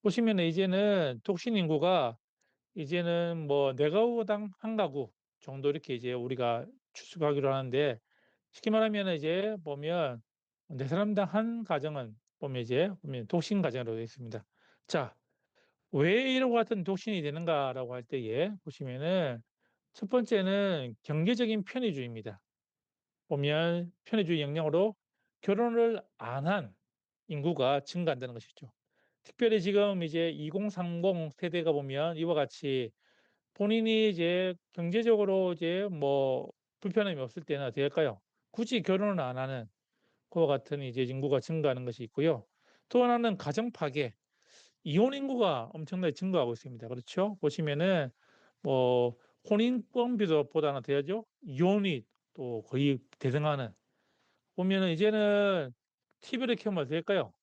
보시면 이제는 독신 인구가 이제는 뭐 4가구당 1가구 정도 이렇게 이제 우리가 추측하기로 하는데 쉽게 말하면 이제 보면 4사람당 1가정은 보면 독신 가정으로 되어 있습니다. 자, 왜 이런 같은 독신이 되는가라고 할 때에 보시면은 첫 번째는 경제적인 편의주의입니다. 보면 편의주의 영향으로 결혼을 안 한 인구가 증가한다는 것이죠. 특별히 지금 이제 2030 세대가 보면 이와 같이 본인이 이제 경제적으로 이제 뭐 불편함이 없을 때는 어떻게 할까요? 굳이 결혼을 안 하는 그와 같은 이제 인구가 증가하는 것이 있고요. 또 하나는 가정 파괴, 이혼 인구가 엄청나게 증가하고 있습니다. 그렇죠? 보시면은 뭐 혼인보다는 더하죠. 이혼이 또 거의 대등하는 보면은 이제는 TV를 켜면 될까요?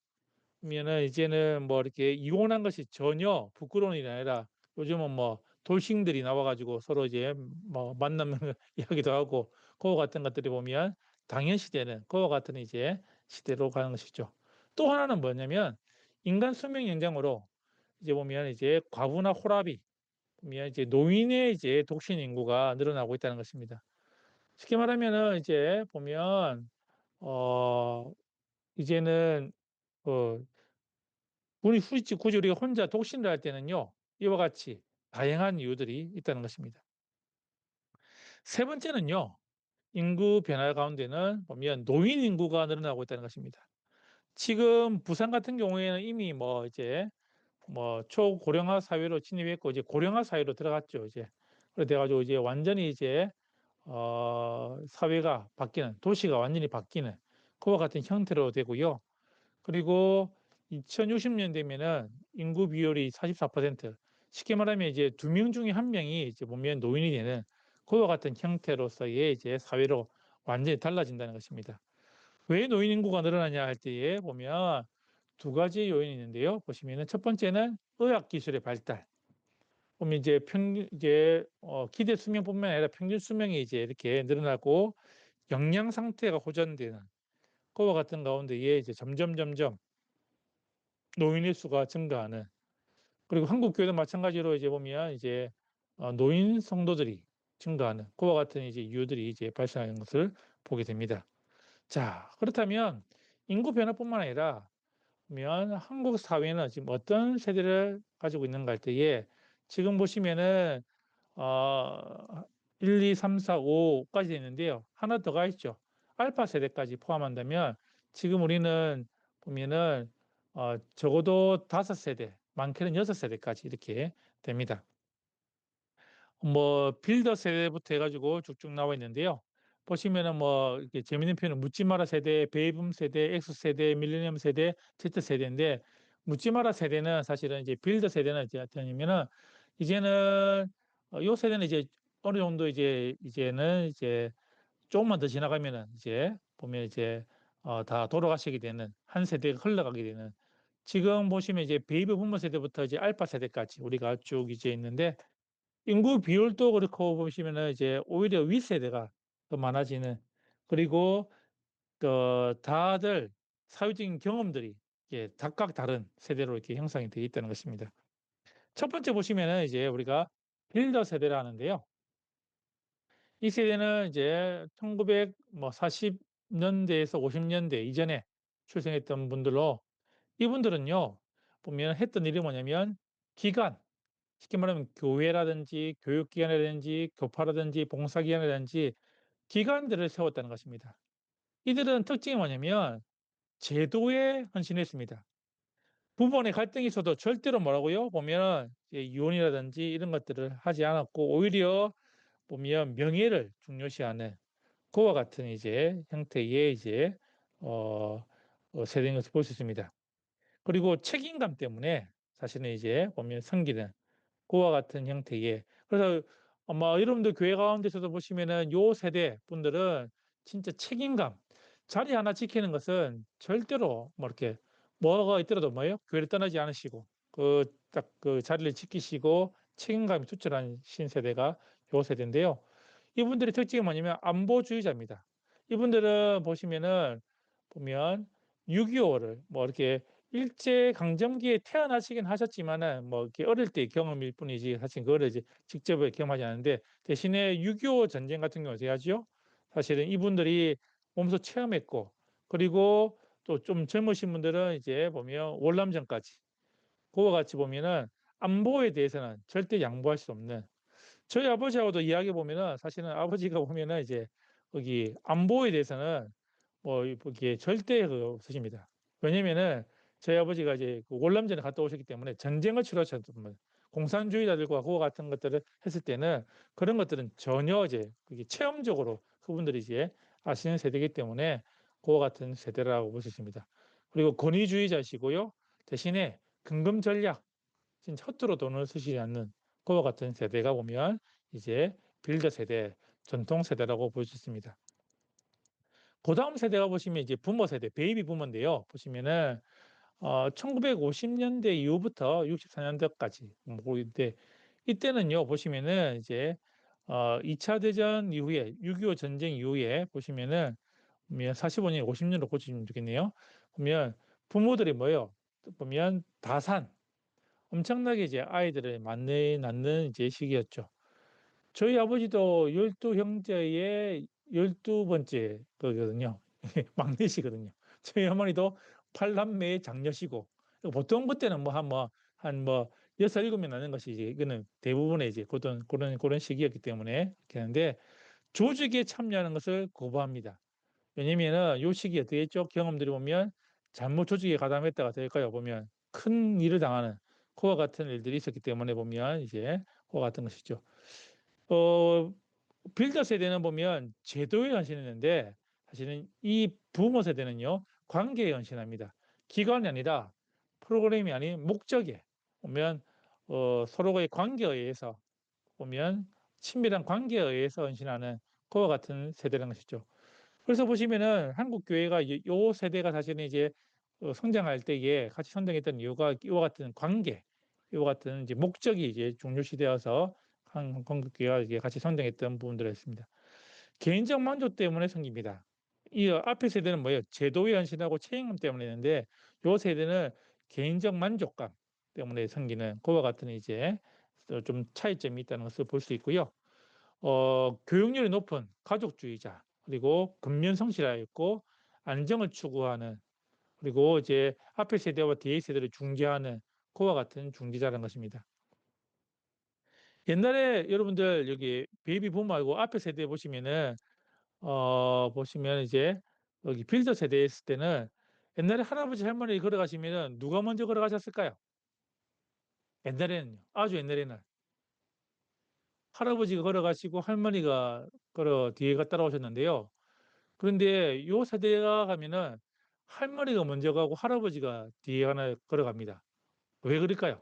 그러면은 이제는 뭐 이렇게 이혼한 것이 전혀 부끄러운 일이 아니라 요즘은 뭐 돌싱들이 나와가지고 서로 이제 뭐 만나면 이야기도 하고 그와 같은 것들이 보면 당연시되는 그와 같은 이제 시대로 가는 것이죠. 또 하나는 뭐냐면 인간 수명 연장으로 이제 보면 이제 과부나 호랍이 보면 이제 노인의 이제 독신 인구가 늘어나고 있다는 것입니다. 쉽게 말하면은 이제 보면 어 이제는 어 굳이 우리가 혼자 독신을 할 때는요. 이와 같이 다양한 이유들이 있다는 것입니다. 세 번째는요. 인구 변화 가운데는 보면 노인 인구가 늘어나고 있다는 것입니다. 지금 부산 같은 경우에는 이미 뭐 이제 뭐 초고령화 사회로 진입했고 이제 고령화 사회로 들어갔죠, 이제. 그래 돼 가지고 이제 완전히 이제 사회가 바뀌는 도시가 완전히 바뀌는 그와 같은 형태로 되고요. 그리고 2060년 되면은 인구 비율이 44%, 쉽게 말하면 이제 2명 중에 1명이 이제 보면 노인이 되는 그와 같은 형태로서의 이제 사회로 완전히 달라진다는 것입니다. 왜 노인 인구가 늘어나냐 할 때에 보면 두 가지 요인이 있는데요. 보시면은 첫 번째는 의학 기술의 발달. 보면 이제 기대 수명뿐만 아니라 평균 수명이 이제 이렇게 늘어나고 영양 상태가 호전되는 그와 같은 가운데에 이제 점점 노인의 수가 증가하는, 그리고 한국 교회도 마찬가지로 이제 보면 이제 노인 성도들이 증가하는 그와 같은 이제 이유들이 이제 발생하는 것을 보게 됩니다. 자, 그렇다면 인구 변화뿐만 아니라 보면 한국 사회는 지금 어떤 세대를 가지고 있는가 할 때에 지금 보시면은 어 1, 2, 3, 4, 5까지 있는데요. 하나 더가 있죠. 알파 세대까지 포함한다면 지금 우리는 보면은 적어도 5 세대, 많게는 6 세대까지 이렇게 됩니다. 뭐 빌더 세대부터 해 가지고 쭉쭉 나와 있는데요. 보시면은 뭐 이렇게 재미있는 표현은 묻지 마라 세대, 베이붐 세대, X 세대, 밀레니엄 세대, Z 세대인데, 묻지 마라 세대는 사실은 이제 빌더 세대는 이제 어떠냐면은 이제는 요 세대는 이제 어느 정도 이제는 이제 조금만 더 지나가면은 이제 보면 이제 다 돌아가시게 되는, 한 세대가 흘러가게 되는, 지금 보시면 이제 베이비 부머 세대부터 이제 알파 세대까지 우리가 쭉 이제 있는데, 인구 비율도 그렇고 보시면은 이제 오히려 윗세대가 더 많아지는, 그리고 다들 사회적인 경험들이 각각 다른 세대로 이렇게 형성이 되어 있다는 것입니다. 첫 번째 보시면은 이제 우리가 빌더 세대라 하는데요. 이 세대는 이제 1940 년대에서 50 년대 이전에 출생했던 분들로, 이분들은요 보면 했던 일이 뭐냐면 기관, 쉽게 말하면 교회라든지 교육기관이라든지 교파라든지 봉사기관이라든지 기관들을 세웠다는 것입니다. 이들은 특징이 뭐냐면 제도에 헌신했습니다. 부부간의 갈등이 있어도 절대로 뭐라고요? 보면 이혼이라든지 이런 것들을 하지 않았고, 오히려 보면 명예를 중요시하는 그와 같은 이제 형태의 이제 세대인 것을 볼 수 있습니다. 그리고 책임감 때문에 사실은 이제 보면 섬기는 그와 같은 형태의, 그래서 아마 여러분들 교회 가운데서도 보시면은 요 세대 분들은 진짜 책임감, 자리 하나 지키는 것은 절대로 뭐 이렇게 뭐가 있더라도 뭐예요? 교회를 떠나지 않으시고 딱 그 자리를 지키시고 책임감이 투철한 신세대가 요 세대인데요. 이분들의 특징이 뭐냐면 안보주의자입니다. 이분들은 보면 6.25를 뭐 이렇게 일제 강점기에 태어나시긴 하셨지만은 뭐 이렇게 어릴 때 경험일 뿐이지 사실 그거를 이제 직접 경험하지 않는데, 대신에 6.25 전쟁 같은 경우 어떻게 하죠? 사실은 이분들이 몸소 체험했고, 그리고 또 좀 젊으신 분들은 이제 보면 월남전까지 그와 같이 보면은 안보에 대해서는 절대 양보할 수 없는, 저희 아버지하고도 이야기해 보면은 사실은 아버지가 보면은 이제 거기 안보에 대해서는 뭐 거기에 절대 없으십니다. 왜냐면은 저희 아버지가 이제 그 월남전에 갔다 오셨기 때문에 전쟁을 치러셨던 분, 공산주의자들과 그와 같은 것들을 했을 때는 그런 것들은 전혀 이제 그게 체험적으로 그분들이 이제 아시는 세대이기 때문에 그와 같은 세대라고 볼 수 있습니다. 그리고 권위주의자시고요. 대신에 근금 전략, 진짜 허투루 돈을 쓰시지 않는 그와 같은 세대가 보면 이제 빌더 세대, 전통 세대라고 볼 수 있습니다. 그다음 세대가 보시면 이제 부모 세대, 베이비 부모인데요. 보시면은 1950 년대 이후부터 64 년대까지 이때는요 보시면은 이제 2차 대전 이후에 6.25 전쟁 이후에 보시면은 45 년, 50 년으로 고치면 좋겠네요. 보면 부모들이 뭐예요? 보면 다산, 엄청나게 이제 아이들을 많이 낳는 이제 시기였죠. 저희 아버지도 12 형제의 12번째 거거든요. 막내시거든요. 저희 어머니도 8남매의 장녀시고, 보통 그때는 한 6, 7명 낳는 것이 이제 이거는 대부분의 이제 그런 시기였기 때문에 그렇게 하는데, 조직에 참여하는 것을 거부합니다. 왜냐면은 요 시기에 어떻게 했죠? 경험들이 보면 잘못 조직에 가담했다가 될까요? 보면 큰 일을 당하는 그와 같은 일들이 있었기 때문에 보면 이제 그와 같은 것이죠. 어 빌더 세대는 보면 제도에 헌신했는데, 사실은 이 부모 세대는요 관계에 헌신합니다. 기관이 아니라 프로그램이 아닌 목적에 보면 서로의 관계에 의해서 보면 친밀한 관계에 의해서 헌신하는 그와 같은 세대라는 것이죠. 그래서 보시면은 한국 교회가 요 세대가 사실은 이제 성장할 때에 같이 성장했던 이유가 이와 같은 관계, 이와 같은 이제 목적이 이제 중요시되어서 한국기와 이제 같이 성장했던 부분들이었습니다. 개인적 만족 때문에 생깁니다. 이 앞에 세대는 뭐예요? 제도의 헌신하고 책임감 때문에 있는데 요 세대는 개인적 만족감 때문에 생기는 그와 같은 이제 좀 차이점이 있다는 것을 볼 수 있고요. 교육률이 높은 가족주의자, 그리고 근면성실하여 있고 안정을 추구하는, 그리고 이제 앞에 세대와 뒤에 세대를 중재하는 그와 같은 중재자라는 것입니다. 옛날에 여러분들 여기 베이비 부모하고 앞에 세대 보시면은 보시면 이제 여기 빌더 세대에 있을 때는 옛날에 할아버지 할머니 걸어가시면은 누가 먼저 걸어가셨을까요? 옛날에는요. 아주 옛날에는 할아버지가 걸어가시고 할머니가 뒤에가 따라오셨는데요. 그런데 요 세대가 가면은 할머니가 먼저 가고 할아버지가 뒤에 하나 걸어갑니다. 왜 그럴까요?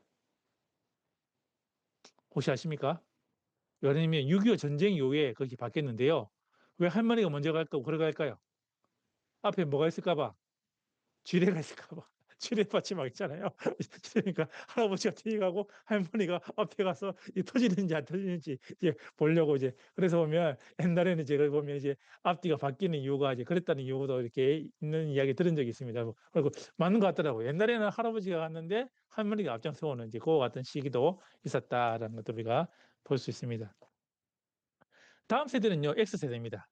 혹시 아십니까? 왜냐면 6.25 전쟁 이후에 그렇게 바뀌었는데요. 왜 할머니가 먼저 걸어갈까요? 앞에 뭐가 있을까 봐. 지뢰가 있을까 봐. 지뢰 받침막 있잖아요. 그러니까 할아버지가 뒤에 가고 할머니가 앞에 가서 이 터지는지 안 터지는지 이제 보려고 이제. 그래서 보면 옛날에는 제가 보면 이제 앞뒤가 바뀌는 이유가 이제 그랬다는 이유도 이렇게 있는 이야기 들은 적이 있습니다. 그리고 맞는 것 같더라고요. 옛날에는 할아버지가 갔는데 할머니가 앞장서오는 이제 그와 같은 시기도 있었다라는 것도 우리가 볼 수 있습니다. 다음 세대는요, X세대입니다.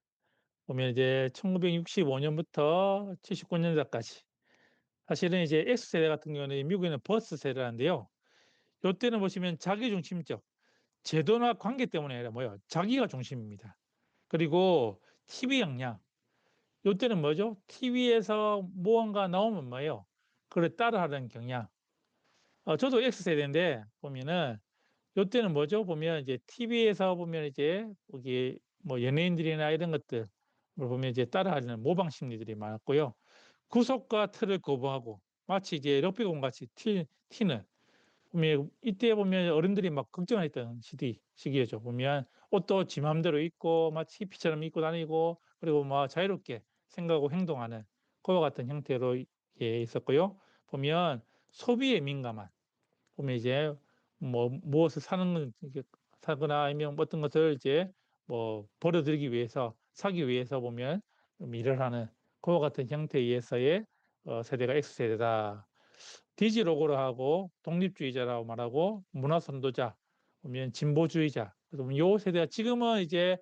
보면 이제 1965년부터 79년까지. 사실은 이제 X세대 같은 경우는 미국에는 버스 세대라는데요. 요때는 보시면 자기 중심적, 제도나 관계 때문에 아니라 뭐예요? 자기가 중심입니다. 그리고 TV 역량. 요때는 뭐죠? TV에서 무언가 나오면 뭐예요? 그걸 따라하는 경향. 저도 X세대인데 보면은 요때는 뭐죠? 보면 이제 TV에서 보면 이제 거기 뭐 연예인들이나 이런 것들 보면 이제 따라하는 모방 심리들이 많았고요. 구속과 틀을 거부하고 마치 이제 럭비공 같이 튀는, 보면 이때 보면 어른들이 막 걱정했던 시기였죠. 보면 옷도 지 맘대로 입고 마치 히피처럼 입고 다니고, 그리고 막 자유롭게 생각하고 행동하는 그와 같은 형태로 있었고요. 보면 소비에 민감한, 보면 이제 뭐 무엇을 사거나 아니면 어떤 것을 이제 뭐 벌어들이기 위해서 사기 위해서 보면 일을 하는 그와 같은 형태에 의해서의 세대가 X세대다. 디지로고로 하고 독립주의자라고 말하고 문화선도자, 보면 진보주의자. 그래서 보면 요 세대가 지금은 이제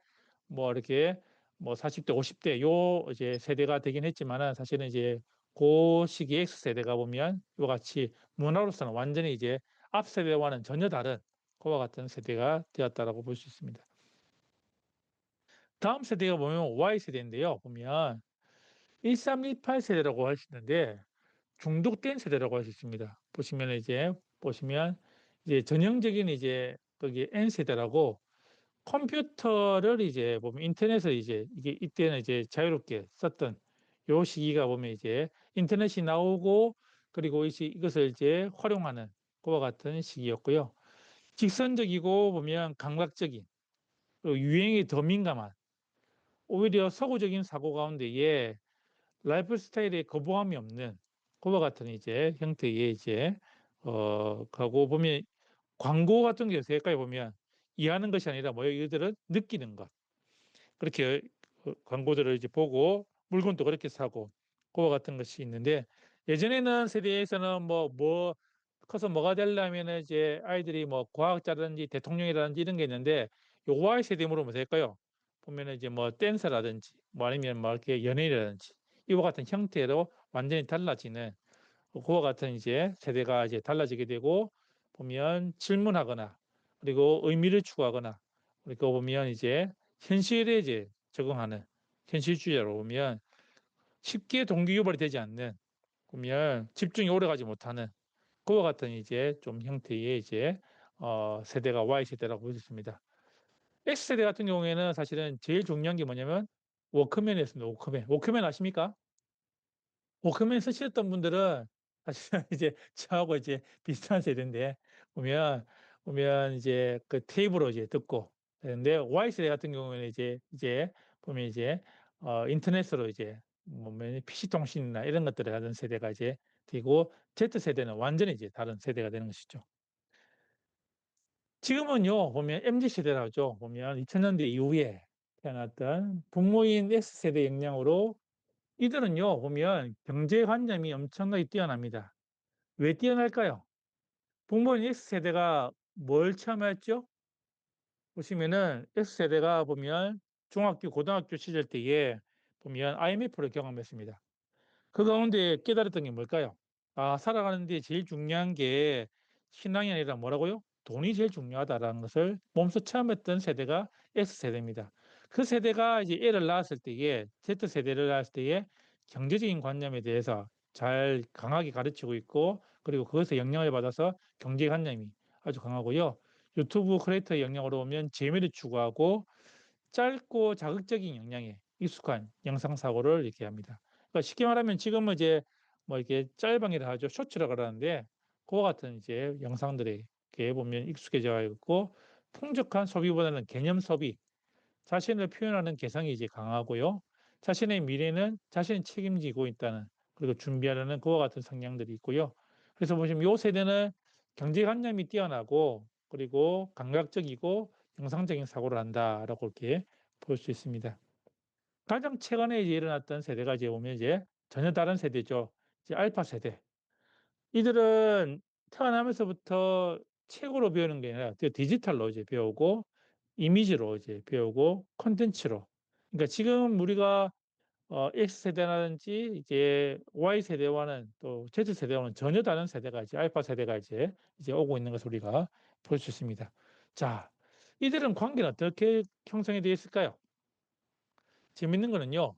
뭐 이렇게 뭐 40대, 50대 요 이제 세대가 되긴 했지만은 사실은 이제 그 시기 X세대가 보면 요 같이 문화로서는 완전히 이제 앞 세대와는 전혀 다른 그와 같은 세대가 되었다라고 볼 수 있습니다. 다음 세대가 보면 Y세대인데요. 보면 1328 세대라고 할 수 있는데 중독된 세대라고 할 수 있습니다. 보시면 이제 전형적인 이제 거기 N 세대라고 컴퓨터를 이제 보면 인터넷을 이제 이게 이때는 이제 자유롭게 썼던 요 시기가 보면 이제 인터넷이 나오고, 그리고 이것을 이제 활용하는 그와 같은 시기였고요. 직선적이고 보면 감각적인, 그리고 유행에 더 민감한, 오히려 서구적인 사고 가운데에 라이프 스타일에 거부감이 없는 그와 같은 이제 형태의 이제 가고 보면 광고 같은 게 여기까지 보면 이해하는 것이 아니라 뭐예요? 이들은 느끼는 것. 그렇게 광고들을 이제 보고 물건도 그렇게 사고 그와 같은 것이 있는데, 예전에는 세대에서는 뭐 커서 뭐가 되려면 이제 아이들이 뭐 과학자라든지 대통령이라든지 이런 게 있는데, 요 Y 세대 물으면 될까요? 보면은 이제 뭐 댄서라든지 뭐 아니면 뭐 이렇게 연예인이라든지 이와 같은 형태로 완전히 달라지는 그와 같은 이제 세대가 이제 달라지게 되고, 보면 질문하거나 그리고 의미를 추구하거나, 그리고 보면 이제 현실에 이제 적응하는 현실주의자로 보면 쉽게 동기유발이 되지 않는, 보면 집중이 오래가지 못하는 그와 같은 이제 좀 형태의 이제 세대가 Y 세대라고 볼 수 있습니다. X 세대 같은 경우에는 사실은 제일 중요한 게 뭐냐면 워크맨이었습니다. 워크맨 아십니까? 워크맨 쓰셨던 분들은 사실은 이제 저하고 이제 비슷한 세대인데, 보면 이제 그 테이프로 이제 듣고 되는데, Y 세대 같은 경우에는 이제 보면 이제 인터넷으로 이제 보면 PC 통신이나 이런 것들을 하던 세대가 이제 되고 Z세대는 완전히 이제 다른 세대가 되는 것이죠. 지금은요 보면 MZ세대라고 하죠. 보면 2000년대 이후에 태어났던 부모인 X세대 영향으로 이들은요 보면 경제관념이 엄청나게 뛰어납니다. 왜 뛰어날까요? 부모인 X세대가 뭘 체험했죠? 보시면은 X세대가 보면 중학교, 고등학교 시절 때에 보면 IMF를 경험했습니다. 그 가운데 깨달았던 게 뭘까요? 아, 살아가는데 제일 중요한 게 신앙이 아니라 뭐라고요? 돈이 제일 중요하다라는 것을 몸소 체험했던 세대가 X세대입니다. 그 세대가 이제 애를 낳았을 때에, Z세대를 낳았을 때에 경제적인 관념에 대해서 잘 강하게 가르치고 있고, 그리고 그것에 영향을 받아서 경제관념이 아주 강하고요. 유튜브 크리에이터의 영향으로 보면 재미를 추구하고 짧고 자극적인 영향에 익숙한 영상 사고를 이렇게 합니다. 그러니까 쉽게 말하면 지금은 이제 뭐 이렇게 짤방이라 하죠. 쇼츠라고 그러는데 그와 같은 이제 영상들에 이렇게 보면 익숙해져 있고 풍족한 소비보다는 개념 소비, 자신을 표현하는 개성이 이제 강하고요. 자신의 미래는 자신이 책임지고 있다는 그리고 준비하려는 그와 같은 성향들이 있고요. 그래서 보시면 요 세대는 경제관념이 뛰어나고 그리고 감각적이고 영상적인 사고를 한다라고 이렇게 볼 수 있습니다. 가장 최근에 이제 일어났던 세대가 이제 보면 이제 전혀 다른 세대죠. 이제 알파 세대. 이들은 태어나면서부터 책으로 배우는 게 아니라 디지털로 이제 배우고 이미지로 이제 배우고 콘텐츠로. 그러니까 지금 우리가 X세대라든지 이제 Y세대와는 또 Z세대와는 전혀 다른 세대가 이제 알파 세대가 이제 오고 있는 것을 우리가 볼 수 있습니다. 자, 이들은 관계는 어떻게 형성이 되어 있을까요? 재밌는 거는요.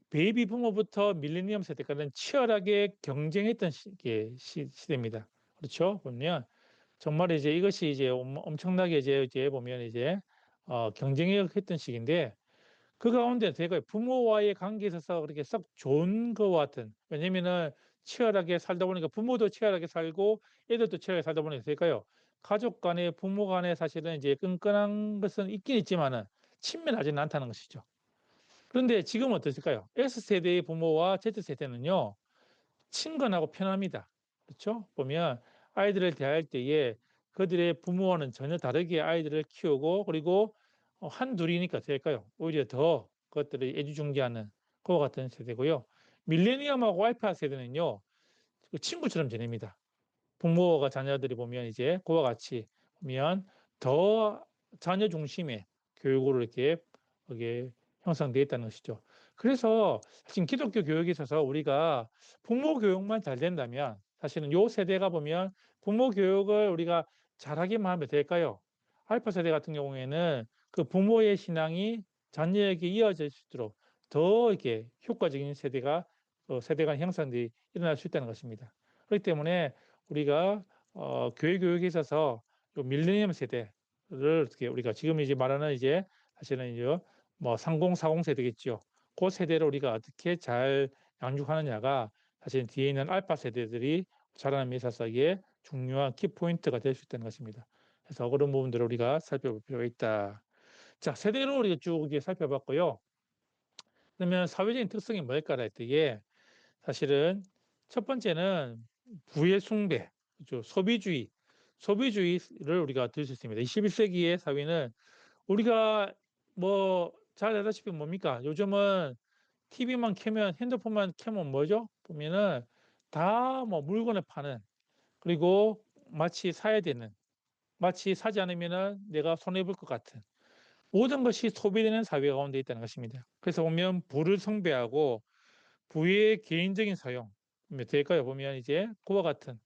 베이비 부모부터 밀레니엄 세대까지는 치열하게 경쟁했던 시대입니다. 그렇죠? 보면 정말 이제 이것이 이제 엄청나게 이제 보면 이제 경쟁했던 시기인데 그 가운데 제가 부모와의 관계에 있어서 그렇게 썩 좋은 것 같은 왜냐면은 치열하게 살다 보니까 부모도 치열하게 살고 애들도 치열하게 살다 보니까 될까요? 가족 간에 부모 간에 사실은 이제 끈끈한 것은 있긴 있지만은 친밀하지는 않다는 것이죠. 그런데 지금은 어떠실까요? S세대의 부모와 Z세대는요. 친근하고 편합니다. 그렇죠? 보면 아이들을 대할 때에 그들의 부모와는 전혀 다르게 아이들을 키우고 그리고 한둘이니까 될까요? 오히려 더 그것들을 애지중지하는 그와 같은 세대고요. 밀레니엄하고 알파 세대는요. 그 친구처럼 지냅니다. 부모가 자녀들이 보면 이제 그와 같이 보면 더 자녀 중심의 교육으로 이렇게 이게 형성되어 있다는 것이죠. 그래서 지금 기독교 교육에 있어서 우리가 부모 교육만 잘 된다면 사실은 요 세대가 보면 부모 교육을 우리가 잘하기만 하면 될까요? 알파 세대 같은 경우에는 그 부모의 신앙이 자녀에게 이어질 수 있도록 더 이렇게 효과적인 세대 간 형성이 일어날 수 있다는 것입니다. 그렇기 때문에 우리가 교육에 있어서 요 밀레니엄 세대를 어떻게 우리가 지금 이제 말하는 이제 사실은 이제 뭐 30, 40 세대겠죠. 그 세대를 우리가 어떻게 잘 양육하느냐가 사실 뒤에 있는 알파 세대들이 자라남에 있어서 이게 중요한 키포인트가 될 수 있다는 것입니다. 그래서 그런 부분들을 우리가 살펴볼 필요가 있다. 자, 세대로 우리가 쭉 이렇게 살펴봤고요. 그러면 사회적인 특성이 뭘까라 했더니 사실은 첫 번째는 부의 숭배, 그죠? 소비주의를 우리가 들 수 있습니다. 21세기의 사회는 우리가 뭐 잘 알다시피 뭡니까? 요즘은 TV만 켜면 핸드폰만 켜면 뭐죠? 보면은 다 뭐 물건을 파는 그리고 마치 사야 되는 마치 사지 않으면은 내가 손해 볼 것 같은 모든 것이 소비되는 사회 가운데 있다는 것입니다. 그래서 보면 부를 숭배하고 부의 개인적인 사용 몇 될까요? 보면 이제 그와 같은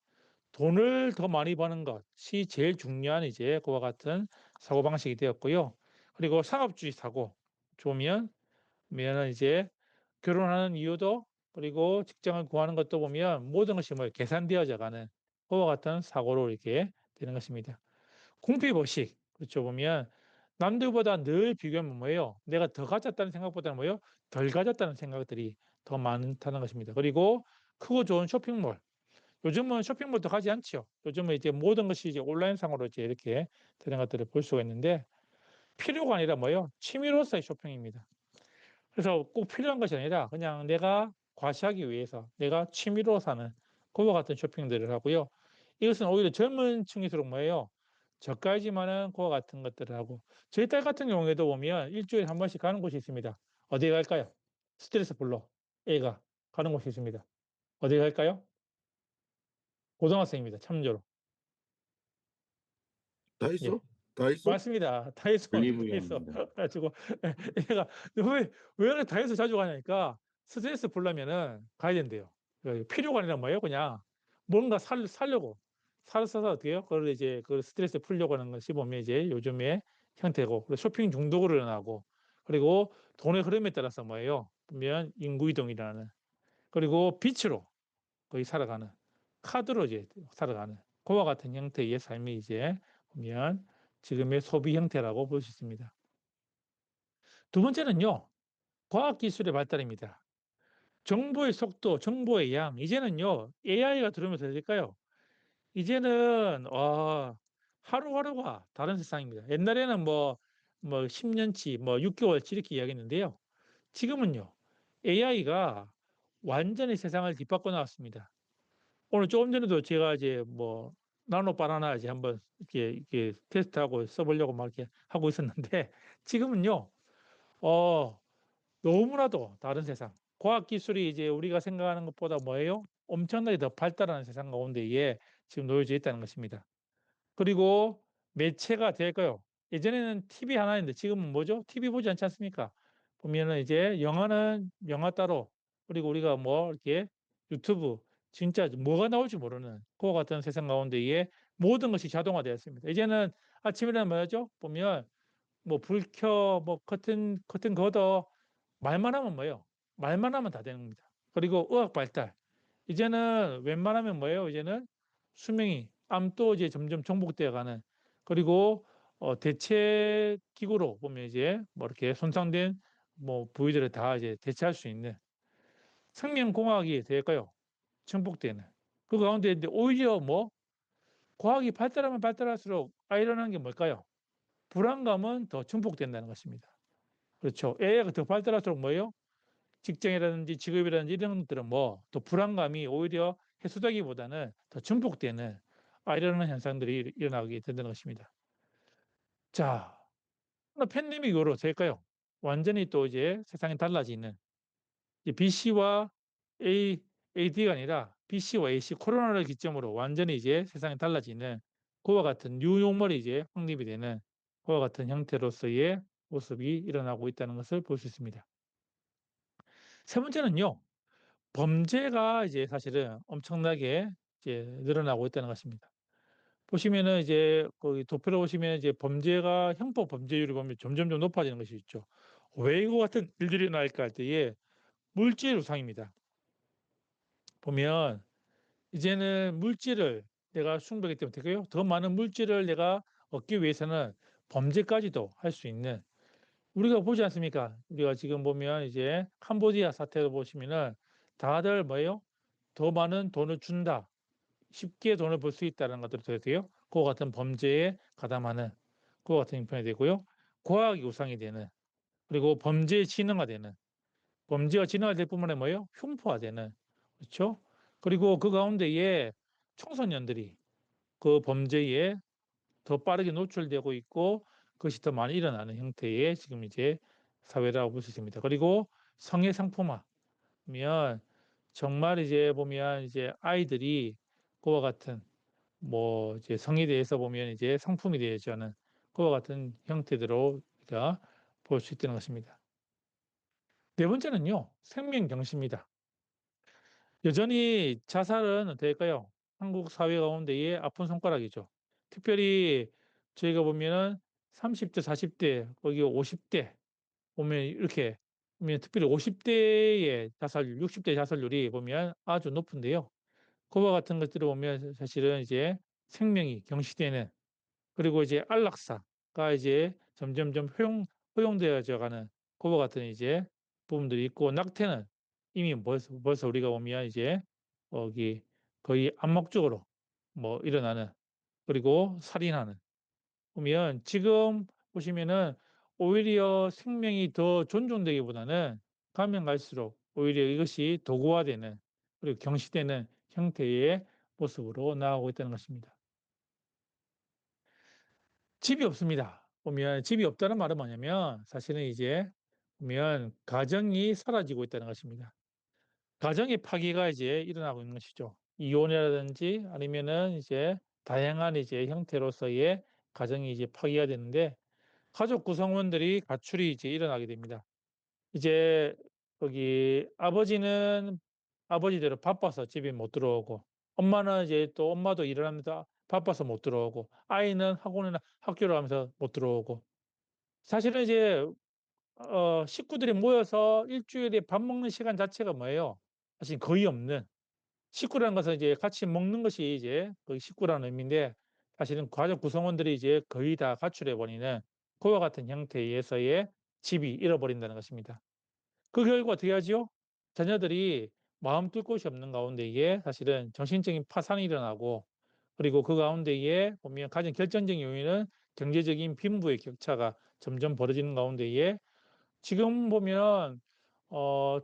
돈을 더 많이 버는 것이 제일 중요한 이제 그와 같은 사고방식이 되었고요. 그리고 상업주의 사고 보면 이제 결혼하는 이유도 그리고 직장을 구하는 것도 보면 모든 것이 뭐 계산되어져 가는 그와 같은 사고로 이렇게 되는 것입니다. 궁핍의식 그렇죠 보면 남들보다 늘 비교하면 뭐예요? 내가 더 가졌다는 생각보다는 뭐예요? 덜 가졌다는 생각들이 더 많다는 것입니다. 그리고 크고 좋은 쇼핑몰 요즘은 쇼핑몰도 가지 않지요. 요즘은 이제 모든 것이 이제 온라인상으로 이제 이렇게 되는 것들을 볼 수가 있는데 필요가 아니라 뭐예요? 취미로서의 쇼핑입니다. 그래서 꼭 필요한 것이 아니라 그냥 내가 과시하기 위해서 내가 취미로 사는 그와 같은 쇼핑들을 하고요. 이것은 오히려 젊은 층일수록 뭐예요? 저가이지만은 그와 같은 것들을 하고 저희 딸 같은 경우에도 보면 일주일에 한 번씩 가는 곳이 있습니다. 어디에 갈까요? 스트레스 풀러 애가 가는 곳이 있습니다. 어디 갈까요? 고등학생입니다. 참조로. 다 예. 있어? 다 있어? 맞습니다. 다이소입니다. 다이소. 올리브영입니다. 그래 가지고 얘가 왜 이렇게 다이소 자주 가냐니까 스트레스 풀려면은 가야 된대요. 필요가 아니라 뭐예요? 그냥 뭔가 사려고. 사서 어떻게 해요? 그걸 이제 그 스트레스 풀려고 하는 것이 보면 이제 요즘의 형태고 그리고 쇼핑 중독으로 일어나고 그리고 돈의 흐름에 따라서 뭐예요? 보면 인구 이동이라는 그리고 빛으로 거의 살아가는 카드로 이제 살아가는 그와 같은 형태의 삶이 이제 보면 지금의 소비 형태라고 볼 수 있습니다. 두 번째는요. 과학기술의 발달입니다. 정보의 속도, 정보의 양 이제는요. AI가 들어오면서 될까요? 이제는 하루하루가 다른 세상입니다. 옛날에는 뭐 10 년치 뭐 6 개월치 이렇게 이야기했는데요. 지금은요. AI가 완전히 세상을 뒤바꿔 나왔습니다. 오늘 조금 전에도 제가 이제 뭐 나노 바나나 이제 한번 이렇게 테스트하고 써 보려고 막 이렇게 하고 있었는데 지금은요. 어 너무나도 다른 세상. 과학 기술이 이제 우리가 생각하는 것보다 뭐예요? 엄청나게 더 발달하는 세상 가운데에 지금 놓여져 있다는 것입니다. 그리고 매체가 될까요? 예전에는 TV 하나였는데 지금은 뭐죠? TV 보지 않지 않습니까? 보면은 이제 영화는 영화 따로 그리고 우리가 뭐 이렇게 유튜브 진짜 뭐가 나올지 모르는 그와 같은 세상 가운데에 모든 것이 자동화되었습니다. 이제는 아침에 일어나면 뭐죠? 보면 뭐 불 켜 뭐 커튼 걷어 말만 하면 뭐예요? 말만 하면 다 되는 겁니다. 그리고 의학 발달. 이제는 웬만하면 뭐예요? 이제는 수명이 암도 이제 점점 정복되어 가는 그리고 대체 기구로 보면 이제 뭐 이렇게 손상된 뭐 부위들을 다 이제 대체할 수 있는 생명공학이 될까요? 정복되는. 그 가운데 인제 오히려 뭐 과학이 발달하면 발달할수록 일어나는 게 뭘까요? 불안감은 더 증폭된다는 것입니다. 그렇죠. AI가 더 발달할수록 뭐예요? 직장이라든지 직업이라든지 이런 것들은 뭐 더 불안감이 오히려 해소되기보다는 더 증폭되는 이러는 현상들이 일어나게 된다는 것입니다. 자, 팬데믹 이후로 될까요? 완전히 또 이제 세상이 달라지는 이 BC와 AD가 아니라 BC와 AC 코로나를 기점으로 완전히 이제 세상이 달라지는 그와 같은 뉴노멀이 이제 확립이 되는 그와 같은 형태로서의 모습이 일어나고 있다는 것을 볼 수 있습니다. 세 번째는요. 범죄가 이제 사실은 엄청나게 이제 늘어나고 있다는 것입니다. 보시면은 이제 거기 도표를 보시면 이제 범죄가 형법 범죄율이 보면 점점점 높아지는 것이 있죠. 왜 이거 같은 일들이 나을까 할 때에 물질 우상입니다. 보면 이제는 물질을 내가 숭배하기 때문에 되고요. 더 많은 물질을 내가 얻기 위해서는 범죄까지도 할 수 있는 우리가 보지 않습니까? 우리가 지금 보면 이제 캄보디아 사태를 보시면은 다들 뭐예요? 더 많은 돈을 준다. 쉽게 돈을 벌 수 있다는 것들이 되고요. 그와 같은 범죄에 가담하는 그와 같은 형편이 되고요. 과학이 우상이 되는 그리고 범죄의 진화되는 범죄가 진화될 뿐만 아니라 뭐예요? 흉포화되는 그렇죠? 그리고 그 가운데에 청소년들이 그 범죄에 더 빠르게 노출되고 있고 그것이 더 많이 일어나는 형태의 지금 이제 사회라고 볼 수 있습니다. 그리고 성의 상품화면 정말 이제 보면 이제 아이들이 그와 같은 뭐 이제 성에 대해서 보면 이제 상품이 되어지는 그와 같은 형태대로 우리가 볼 수 있다는 것입니다. 네 번째는요. 생명 경시입니다. 여전히 자살은 어떨까요? 한국 사회 가운데의 아픈 손가락이죠. 특별히 저희가 보면은 30대, 40대, 거기 50대 보면 이렇게 보면 특별히 50대의 자살률, 60대 자살률이 보면 아주 높은데요. 그와 같은 것들을 보면 사실은 이제 생명이 경시되는 그리고 이제 안락사가 이제 점점점 허용되어져 가는 그와 같은 이제 부분들이 있고 낙태는 이미 벌써 우리가 보면 이제 거기 거의 암묵적으로 뭐 일어나는 그리고 살인하는 보면 지금 보시면은 오히려 생명이 더 존중되기보다는 가면 갈수록 오히려 이것이 도구화되는 그리고 경시되는 형태의 모습으로 나아가고 있다는 것입니다. 집이 없습니다. 보면 집이 없다는 말은 뭐냐면 사실은 이제 보면 가정이 사라지고 있다는 것입니다. 가정의 파괴가 이제 일어나고 있는 것이죠. 이혼이라든지 아니면은 이제 다양한 이제 형태로서의 가정이 이제 파괴가 되는데 가족 구성원들이 가출이 이제 일어나게 됩니다. 이제 거기 아버지는 아버지대로 바빠서 집에 못 들어오고 엄마는 이제 또 엄마도 일을 합니다. 바빠서 못 들어오고 아이는 학원이나 학교를 가면서 못 들어오고 사실은 이제 식구들이 모여서 일주일에 밥 먹는 시간 자체가 뭐예요? 사실 거의 없는 식구라는 것은 이제 같이 먹는 것이 이제 거의 식구라는 의미인데 사실은 가족 구성원들이 이제 거의 다 가출해 버리는 그와 같은 형태에서의 집이 잃어버린다는 것입니다. 그 결과 어떻게 하지요? 자녀들이 마음 둘 곳이 없는 가운데에 사실은 정신적인 파산이 일어나고 그리고 그 가운데에 보면 가장 결정적인 요인은 경제적인 빈부의 격차가 점점 벌어지는 가운데에 지금 보면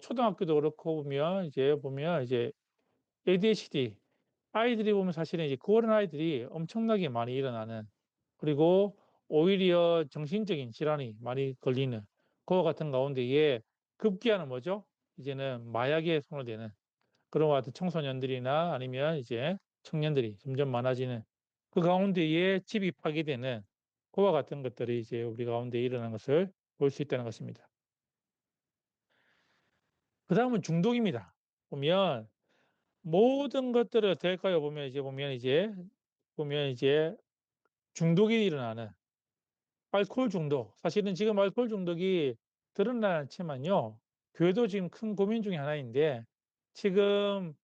초등학교도 그렇고 보면 이제 ADHD 아이들이 보면 사실은 이제 그런 아이들이 엄청나게 많이 일어나는 그리고 오히려 정신적인 질환이 많이 걸리는 그와 같은 가운데에 급기야는 뭐죠? 이제는 마약에 손을 대는 그런 것 같은 청소년들이나 아니면 이제 청년들이 점점 많아지는 그 가운데에 집이 파괴되는 그와 같은 것들이 이제 우리 가운데 일어나는 것을 볼 수 있다는 것입니다. 그다음은 중독입니다. 보면 모든 것들을 될까요? 보면 이제 중독이 일어나는 알코올 중독. 사실은 지금 알코올 중독이 드러나지 않지만요. 교회도 지금 큰 고민 중에 하나인데 지금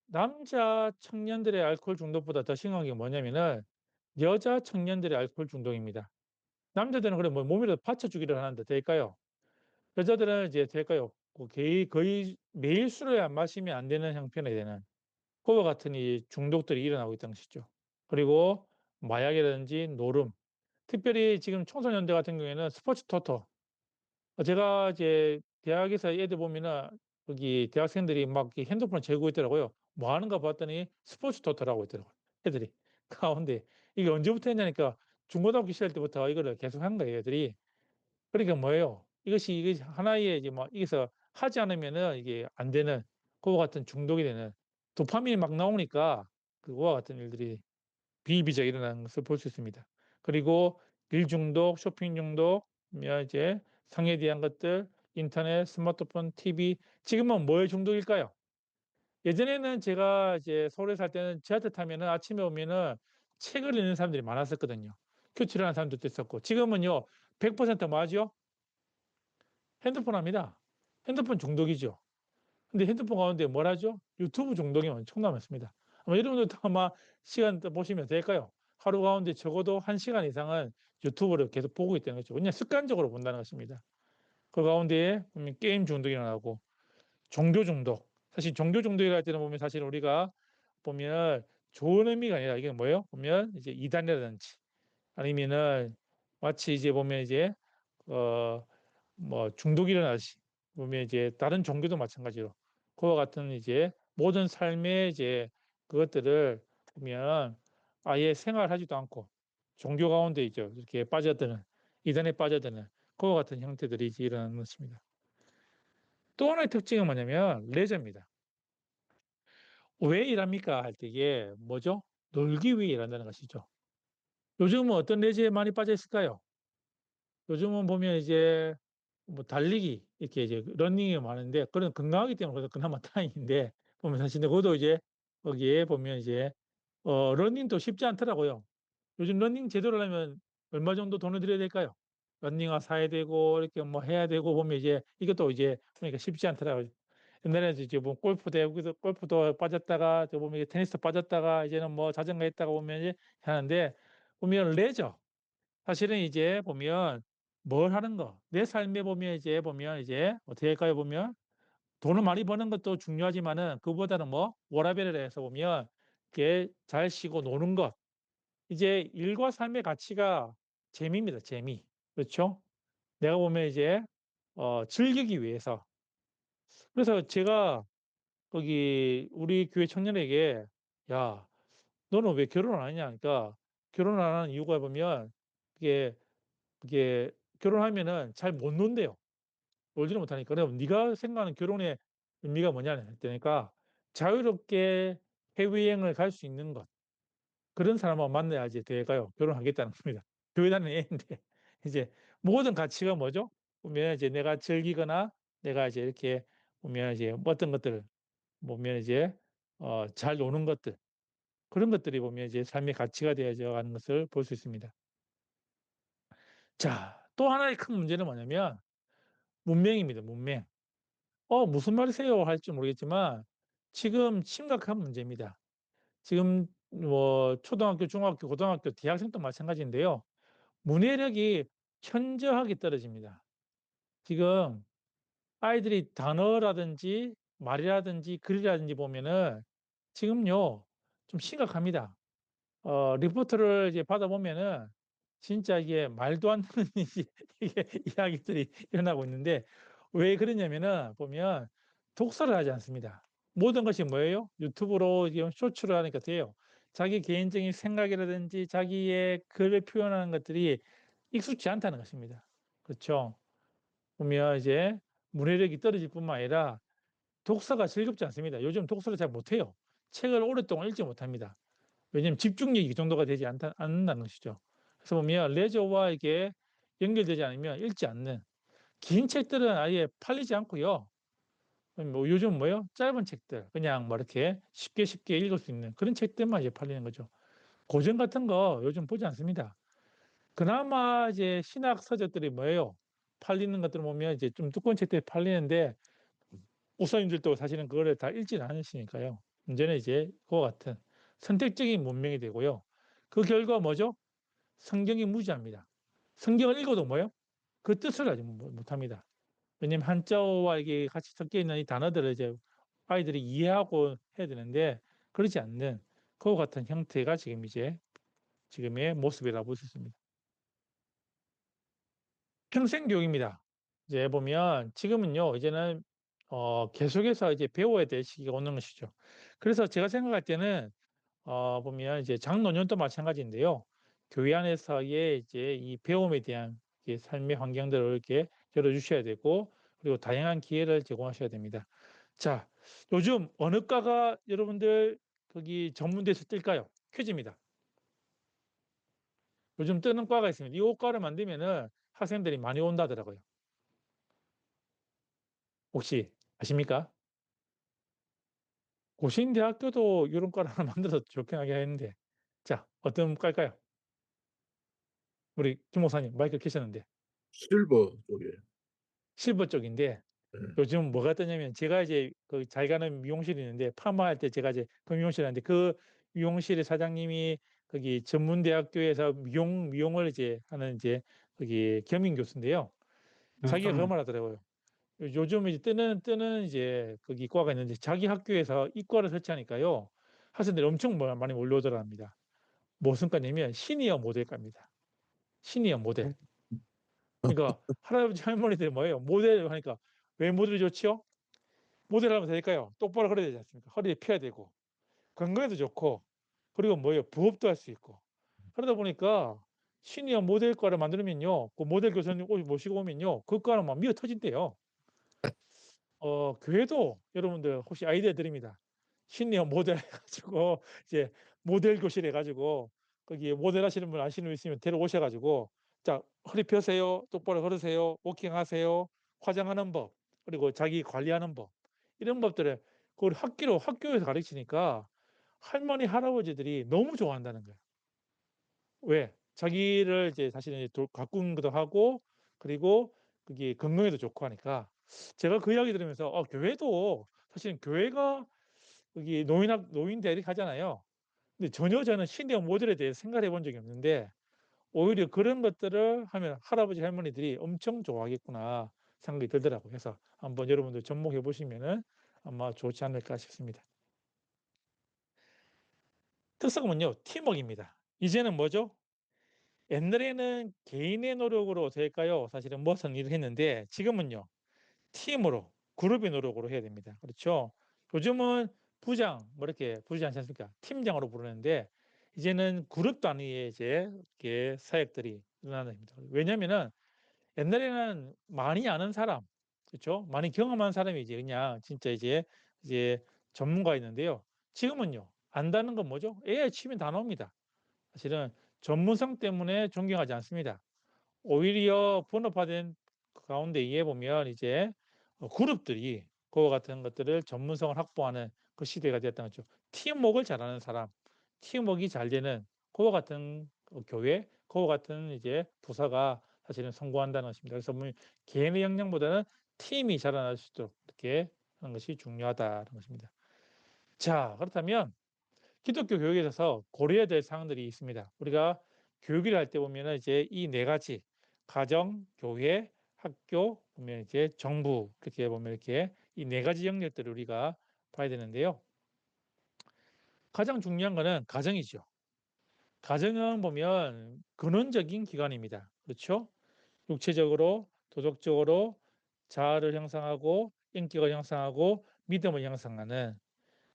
남자 청년들의 알코올 중독보다 더 심한 게 뭐냐면은 여자 청년들의 알코올 중독입니다. 남자들은 그래 뭐 몸이라도 받쳐주기를 하는데 될까요? 여자들은 이제 될까요? 거의 매일 술을 안 마시면 안 되는 형편이 되는 그와 같은 이 중독들이 일어나고 있다는 것이죠. 그리고 마약이라든지 노름, 특별히 지금 청소년들 같은 경우에는 스포츠 토토. 제가 이제 대학에서 애들 보면은 거기 대학생들이 막 이 핸드폰을 재고 있더라고요. 뭐 하는가 봤더니 스포츠 토토라고 있더라고요, 애들이. 가운데 이게 언제부터 했냐니까 중고등학교 시절 때부터 이거를 계속 한 거예요, 애들이. 그러니까 뭐예요? 이게 하나의 이제 뭐 여기서 하지 않으면은 이게 안 되는 그와 같은 중독이 되는 도파민이 막 나오니까 그와 같은 일들이 비일비재하게 일어나는 것을 볼 수 있습니다. 그리고 일 중독, 쇼핑 중독, 이제 성에 대한 것들, 인터넷, 스마트폰, TV 지금은 뭐에 중독일까요? 예전에는 제가 이제 서울에 살 때는 지하철 타면은 아침에 오면은 책을 읽는 사람들이 많았었거든요. 교칠을 하는 사람들도 있었고 지금은요 100% 뭐하죠? 핸드폰 합니다. 핸드폰 중독이죠. 근데 핸드폰 가운데 뭘 하죠? 유튜브 중독이 엄청나게 많습니다. 아마 여러분들도 아마 시간 또 보시면 될까요? 하루 가운데 적어도 1시간 이상은 유튜브를 계속 보고 있다는 거죠. 그냥 습관적으로 본다는 것입니다. 그 가운데에 보면 게임 중독이 일어나고 종교 중독. 사실 종교 중독이랄 때는 보면 사실 우리가 보면 좋은 의미가 아니라 이게 뭐예요? 보면 이제 이단이라든지 아니면은 마치 이제 보면 이제 어 뭐 중독이 일어나듯이 보면 이제 다른 종교도 마찬가지로 그와 같은 이제 모든 삶의 이제 그것들을 보면 아예 생활하지도 않고 종교 가운데 있죠. 이렇게 빠져드는 이단에 빠져드는 그와 같은 형태들이 이제 일어나는 것입니다. 또 하나의 특징은 뭐냐면 레저입니다. 왜 일합니까? 할 때 이게 뭐죠? 놀기 위해 일한다는 것이죠. 요즘은 어떤 레저에 많이 빠져 있을까요? 요즘은 보면 이제 뭐 달리기 이렇게 이제 러닝이 많은데 그런 건강하기 때문에 그래도 그나마 다행인데 보면 사실 그것도 이제 거기에 보면 이제 러닝도 쉽지 않더라고요. 요즘 러닝 제대로 하려면 얼마 정도 돈을 들여야 될까요? 러닝화 사야 되고 이렇게 뭐 해야 되고 보면 이제 이것도 이제 보니까 쉽지 않더라고요. 옛날에는 이제 뭐 골프 대회 그래서 골프도 빠졌다가 저 보면 이제 테니스도 빠졌다가 이제는 뭐 자전거 했다가 보면 이제 하는데 보면 레저 사실은 이제 보면 뭘 하는 거, 내 삶에 보면 이제 어떻게 할까요? 보면 돈을 많이 버는 것도 중요하지만은 그보다는 뭐 워라밸을 해서 보면 이렇게 잘 쉬고 노는 것. 이제 일과 삶의 가치가 재미입니다. 재미. 그렇죠? 내가 보면 이제 즐기기 위해서. 그래서 제가 거기 우리 교회 청년에게 "야 너는 왜 결혼을 안 하냐?" 하니까 결혼을 안 하는 이유가 보면 그게 그게 결혼하면은 잘 못 논대요. 놀지를 못하니까. 그럼 "네가 생각하는 결혼의 의미가 뭐냐?" 했더니까 자유롭게 해외여행을 갈 수 있는 것. 그런 사람만 만나야지 돼가요. 결혼하겠다는 겁니다. 교회 다니는 애인데 이제 모든 가치가 뭐죠? 보면 이제 내가 즐기거나 내가 이제 이렇게 보면 이제 어떤 것들 보면 이제 잘 노는 것들 그런 것들이 보면 이제 삶의 가치가 되어져 가는 것을 볼 수 있습니다. 자, 또 하나의 큰 문제는 뭐냐면 문맹입니다, 문맹. 무슨 말이세요?" 할지 모르겠지만 지금 심각한 문제입니다. 지금 뭐 초등학교, 중학교, 고등학교, 대학생도 마찬가지인데요. 문해력이 현저하게 떨어집니다. 지금 아이들이 단어라든지 말이라든지 글이라든지 보면은 지금요 좀 심각합니다. 리포트를 이제 받아보면은 진짜 이게 말도 안 되는 이게 이야기들이 일어나고 있는데 왜 그러냐면은 보면 독서를 하지 않습니다. 모든 것이 뭐예요? 유튜브로 지금 쇼츠를 하니까 돼요. 자기 개인적인 생각이라든지 자기의 글을 표현하는 것들이 익숙지 않다는 것입니다. 그렇죠? 보면 이제 문해력이 떨어질 뿐만 아니라 독서가 즐겁지 않습니다. 요즘 독서를 잘 못해요. 책을 오랫동안 읽지 못합니다. 왜냐하면 집중력이 이 정도가 되지 않는다는 것이죠. 그래서 보면 레저와 이게 연결되지 않으면 읽지 않는 긴 책들은 아예 팔리지 않고요. 뭐 요즘 뭐요? 짧은 책들 그냥 뭐 이렇게 쉽게 쉽게 읽을 수 있는 그런 책들만 이제 팔리는 거죠. 고전 같은 거 요즘 보지 않습니다. 그나마 이제 신학 서적들이 뭐예요? 팔리는 것들 보면 이제 좀 두꺼운 책들이 팔리는데 목사님들도 사실은 그거를 다 읽지는 않으시니까요. 문제는 이제 그와 같은 선택적인 문명이 되고요. 그 결과 뭐죠? 성경이 무지합니다. 성경을 읽어도 뭐요? 그 뜻을 아직 못합니다. 왜냐면 한자어와 이게 같이 섞여 있는 이 단어들을 이제 아이들이 이해하고 해야 되는데 그러지 않는 그와 같은 형태가 지금 이제 지금의 모습이라고 볼 수 있습니다. 평생 교육입니다. 이제 보면 지금은요, 이제는 계속해서 이제 배워야 될 시기가 오는 것이죠. 그래서 제가 생각할 때는 보면 이제 장노년도 마찬가지인데요. 교회 안에서의 이제 이 배움에 대한 이제 삶의 환경들을 이렇게 열어주셔야 되고, 그리고 다양한 기회를 제공하셔야 됩니다. 자, 요즘 어느 과가 여러분들 거기 전문대에서 뜰까요? 퀴즈입니다. 요즘 뜨는 과가 있습니다. 이 과를 만들면은 학생들이 많이 온다더라고요. 혹시 아십니까? 고신대학교도 이런 과를 하나 만들어서 좋긴 하게 했는데, 자, 어떤 과일까요? 우리 김 목사님 마이크 켜셨는데. 실버 쪽에. 실버 쪽인데 예. 요즘 뭐가 뜨냐면 제가 이제 그 잘 가는 미용실이 있는데 파마할 때 제가 이제 그 미용실에 갔는데 그 미용실의 사장님이 거기 전문대학교에서 미용을 이제 하는 이제 거기 겸임 교수인데요. 자기가 그런 말 하더라고요. 요즘 이제 뜨는 이제 거기 과가 있는데 자기 학교에서 이과를 설치하니까요. 학생들이 엄청 많이 몰려오더랍니다. 무슨 과냐면 시니어 모델과입니다. 시니어 모델. 그러니까 할아버지 할머니들이 뭐예요? 모델 하니까 왜 모델이 좋지요? 모델하면 될까요? 똑바로 걸어야 되지 않습니까? 허리에 펴야 되고 건강에도 좋고 그리고 뭐예요? 부업도 할 수 있고 그러다 보니까 시니어 모델과를 만들면요, 그 모델 교수님 모시고 오면요, 그 과는 막 미어 터진대요. 교회도 여러분들 혹시 아이디어 드립니다. 시니어 모델 해가지고 이제 모델 교실 해가지고 거기 모델 하시는 분 아시는 분 있으면 데려오셔 가지고 자 허리 펴세요, 똑바로 걸으세요, 워킹하세요, 화장하는 법 그리고 자기 관리하는 법 이런 법들을 그걸 학교에서 가르치니까 할머니 할아버지들이 너무 좋아한다는 거예요. 왜? 자기를 이제 사실은 이제 가꾸기도 하고 그리고 그게 건강에도 좋고 하니까 제가 그 이야기 들으면서 교회도 사실은 교회가 여기 노인 대리 하잖아요. 근데 전혀 저는 시니어 모델에 대해서 생각해 본 적이 없는데 오히려 그런 것들을 하면 할아버지 할머니들이 엄청 좋아하겠구나 생각이 들더라고요. 그래서 한번 여러분들 접목해 보시면은 아마 좋지 않을까 싶습니다. 특성은요, 팀워크입니다. 이제는 뭐죠? 옛날에는 개인의 노력으로 될까요? 사실은 무슨 일을 했는데 지금은요. 팀으로 그룹의 노력으로 해야 됩니다. 그렇죠? 요즘은 부장 뭐 이렇게 부르지 않습니까? 팀장으로 부르는데 이제는 그룹 단위의 이제 이렇게 사역들이 일어나는 겁니다. 왜냐면은 옛날에는 많이 아는 사람, 그렇죠? 많이 경험한 사람이 이제 그냥 진짜 이제 전문가였는데요. 지금은요. 안다는 건 뭐죠? AI 치면 다 나옵니다. 사실은 전문성 때문에 존경하지 않습니다. 오히려 본업화된 그 가운데 이에 보면 이제 그룹들이 그와 같은 것들을 전문성을 확보하는 그 시대가 되었다는 거죠. 팀워크를 잘하는 사람, 팀워크가 잘 되는 그와 같은 교회, 그와 같은 이제 부서가 사실은 성공한다는 것입니다. 그래서 뭐 개인의 역량보다는 팀이 자라날 수 있도록 이렇게 하는 것이 중요하다는 것입니다. 자, 그렇다면 기독교 교육에 있어서 고려해야 될 사항들이 있습니다. 우리가 교육을 할 때 보면은 이제 이 네 가지 가정, 교회, 학교 보면 이제 정부 이렇게 보면 이렇게 이 네 가지 영역들을 우리가 봐야 되는데요. 가장 중요한 거는 가정이죠. 가정은 보면 근원적인 기관입니다. 그렇죠? 육체적으로, 도덕적으로 자아를 형성하고 인격을 형성하고 믿음을 형성하는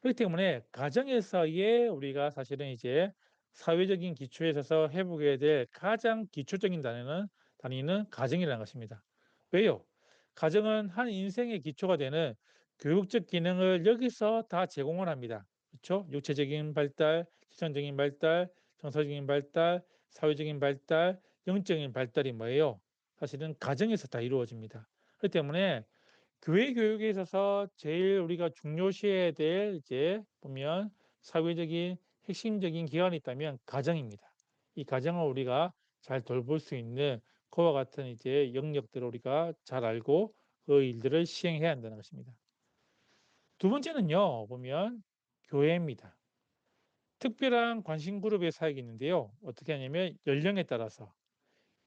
그렇기 때문에 가정에서의 우리가 사실은 이제 사회적인 기초에 있어서 회복해야 될 가장 기초적인 단위는 가정이라는 것입니다. 왜요? 가정은 한 인생의 기초가 되는 교육적 기능을 여기서 다 제공을 합니다. 그렇죠? 육체적인 발달, 시선적인 발달, 정서적인 발달, 사회적인 발달, 영적인 발달이 뭐예요? 사실은 가정에서 다 이루어집니다. 그렇기 때문에 교회 교육에 있어서 제일 우리가 중요시해야 될 이제 보면 사회적인 핵심적인 기관이 있다면 가정입니다. 이 가정을 우리가 잘 돌볼 수 있는 그와 같은 이제 영역들을 우리가 잘 알고 그 일들을 시행해야 한다는 것입니다. 두 번째는요, 보면 교회입니다. 특별한 관심 그룹의 사역이 있는데요. 어떻게 하냐면 연령에 따라서,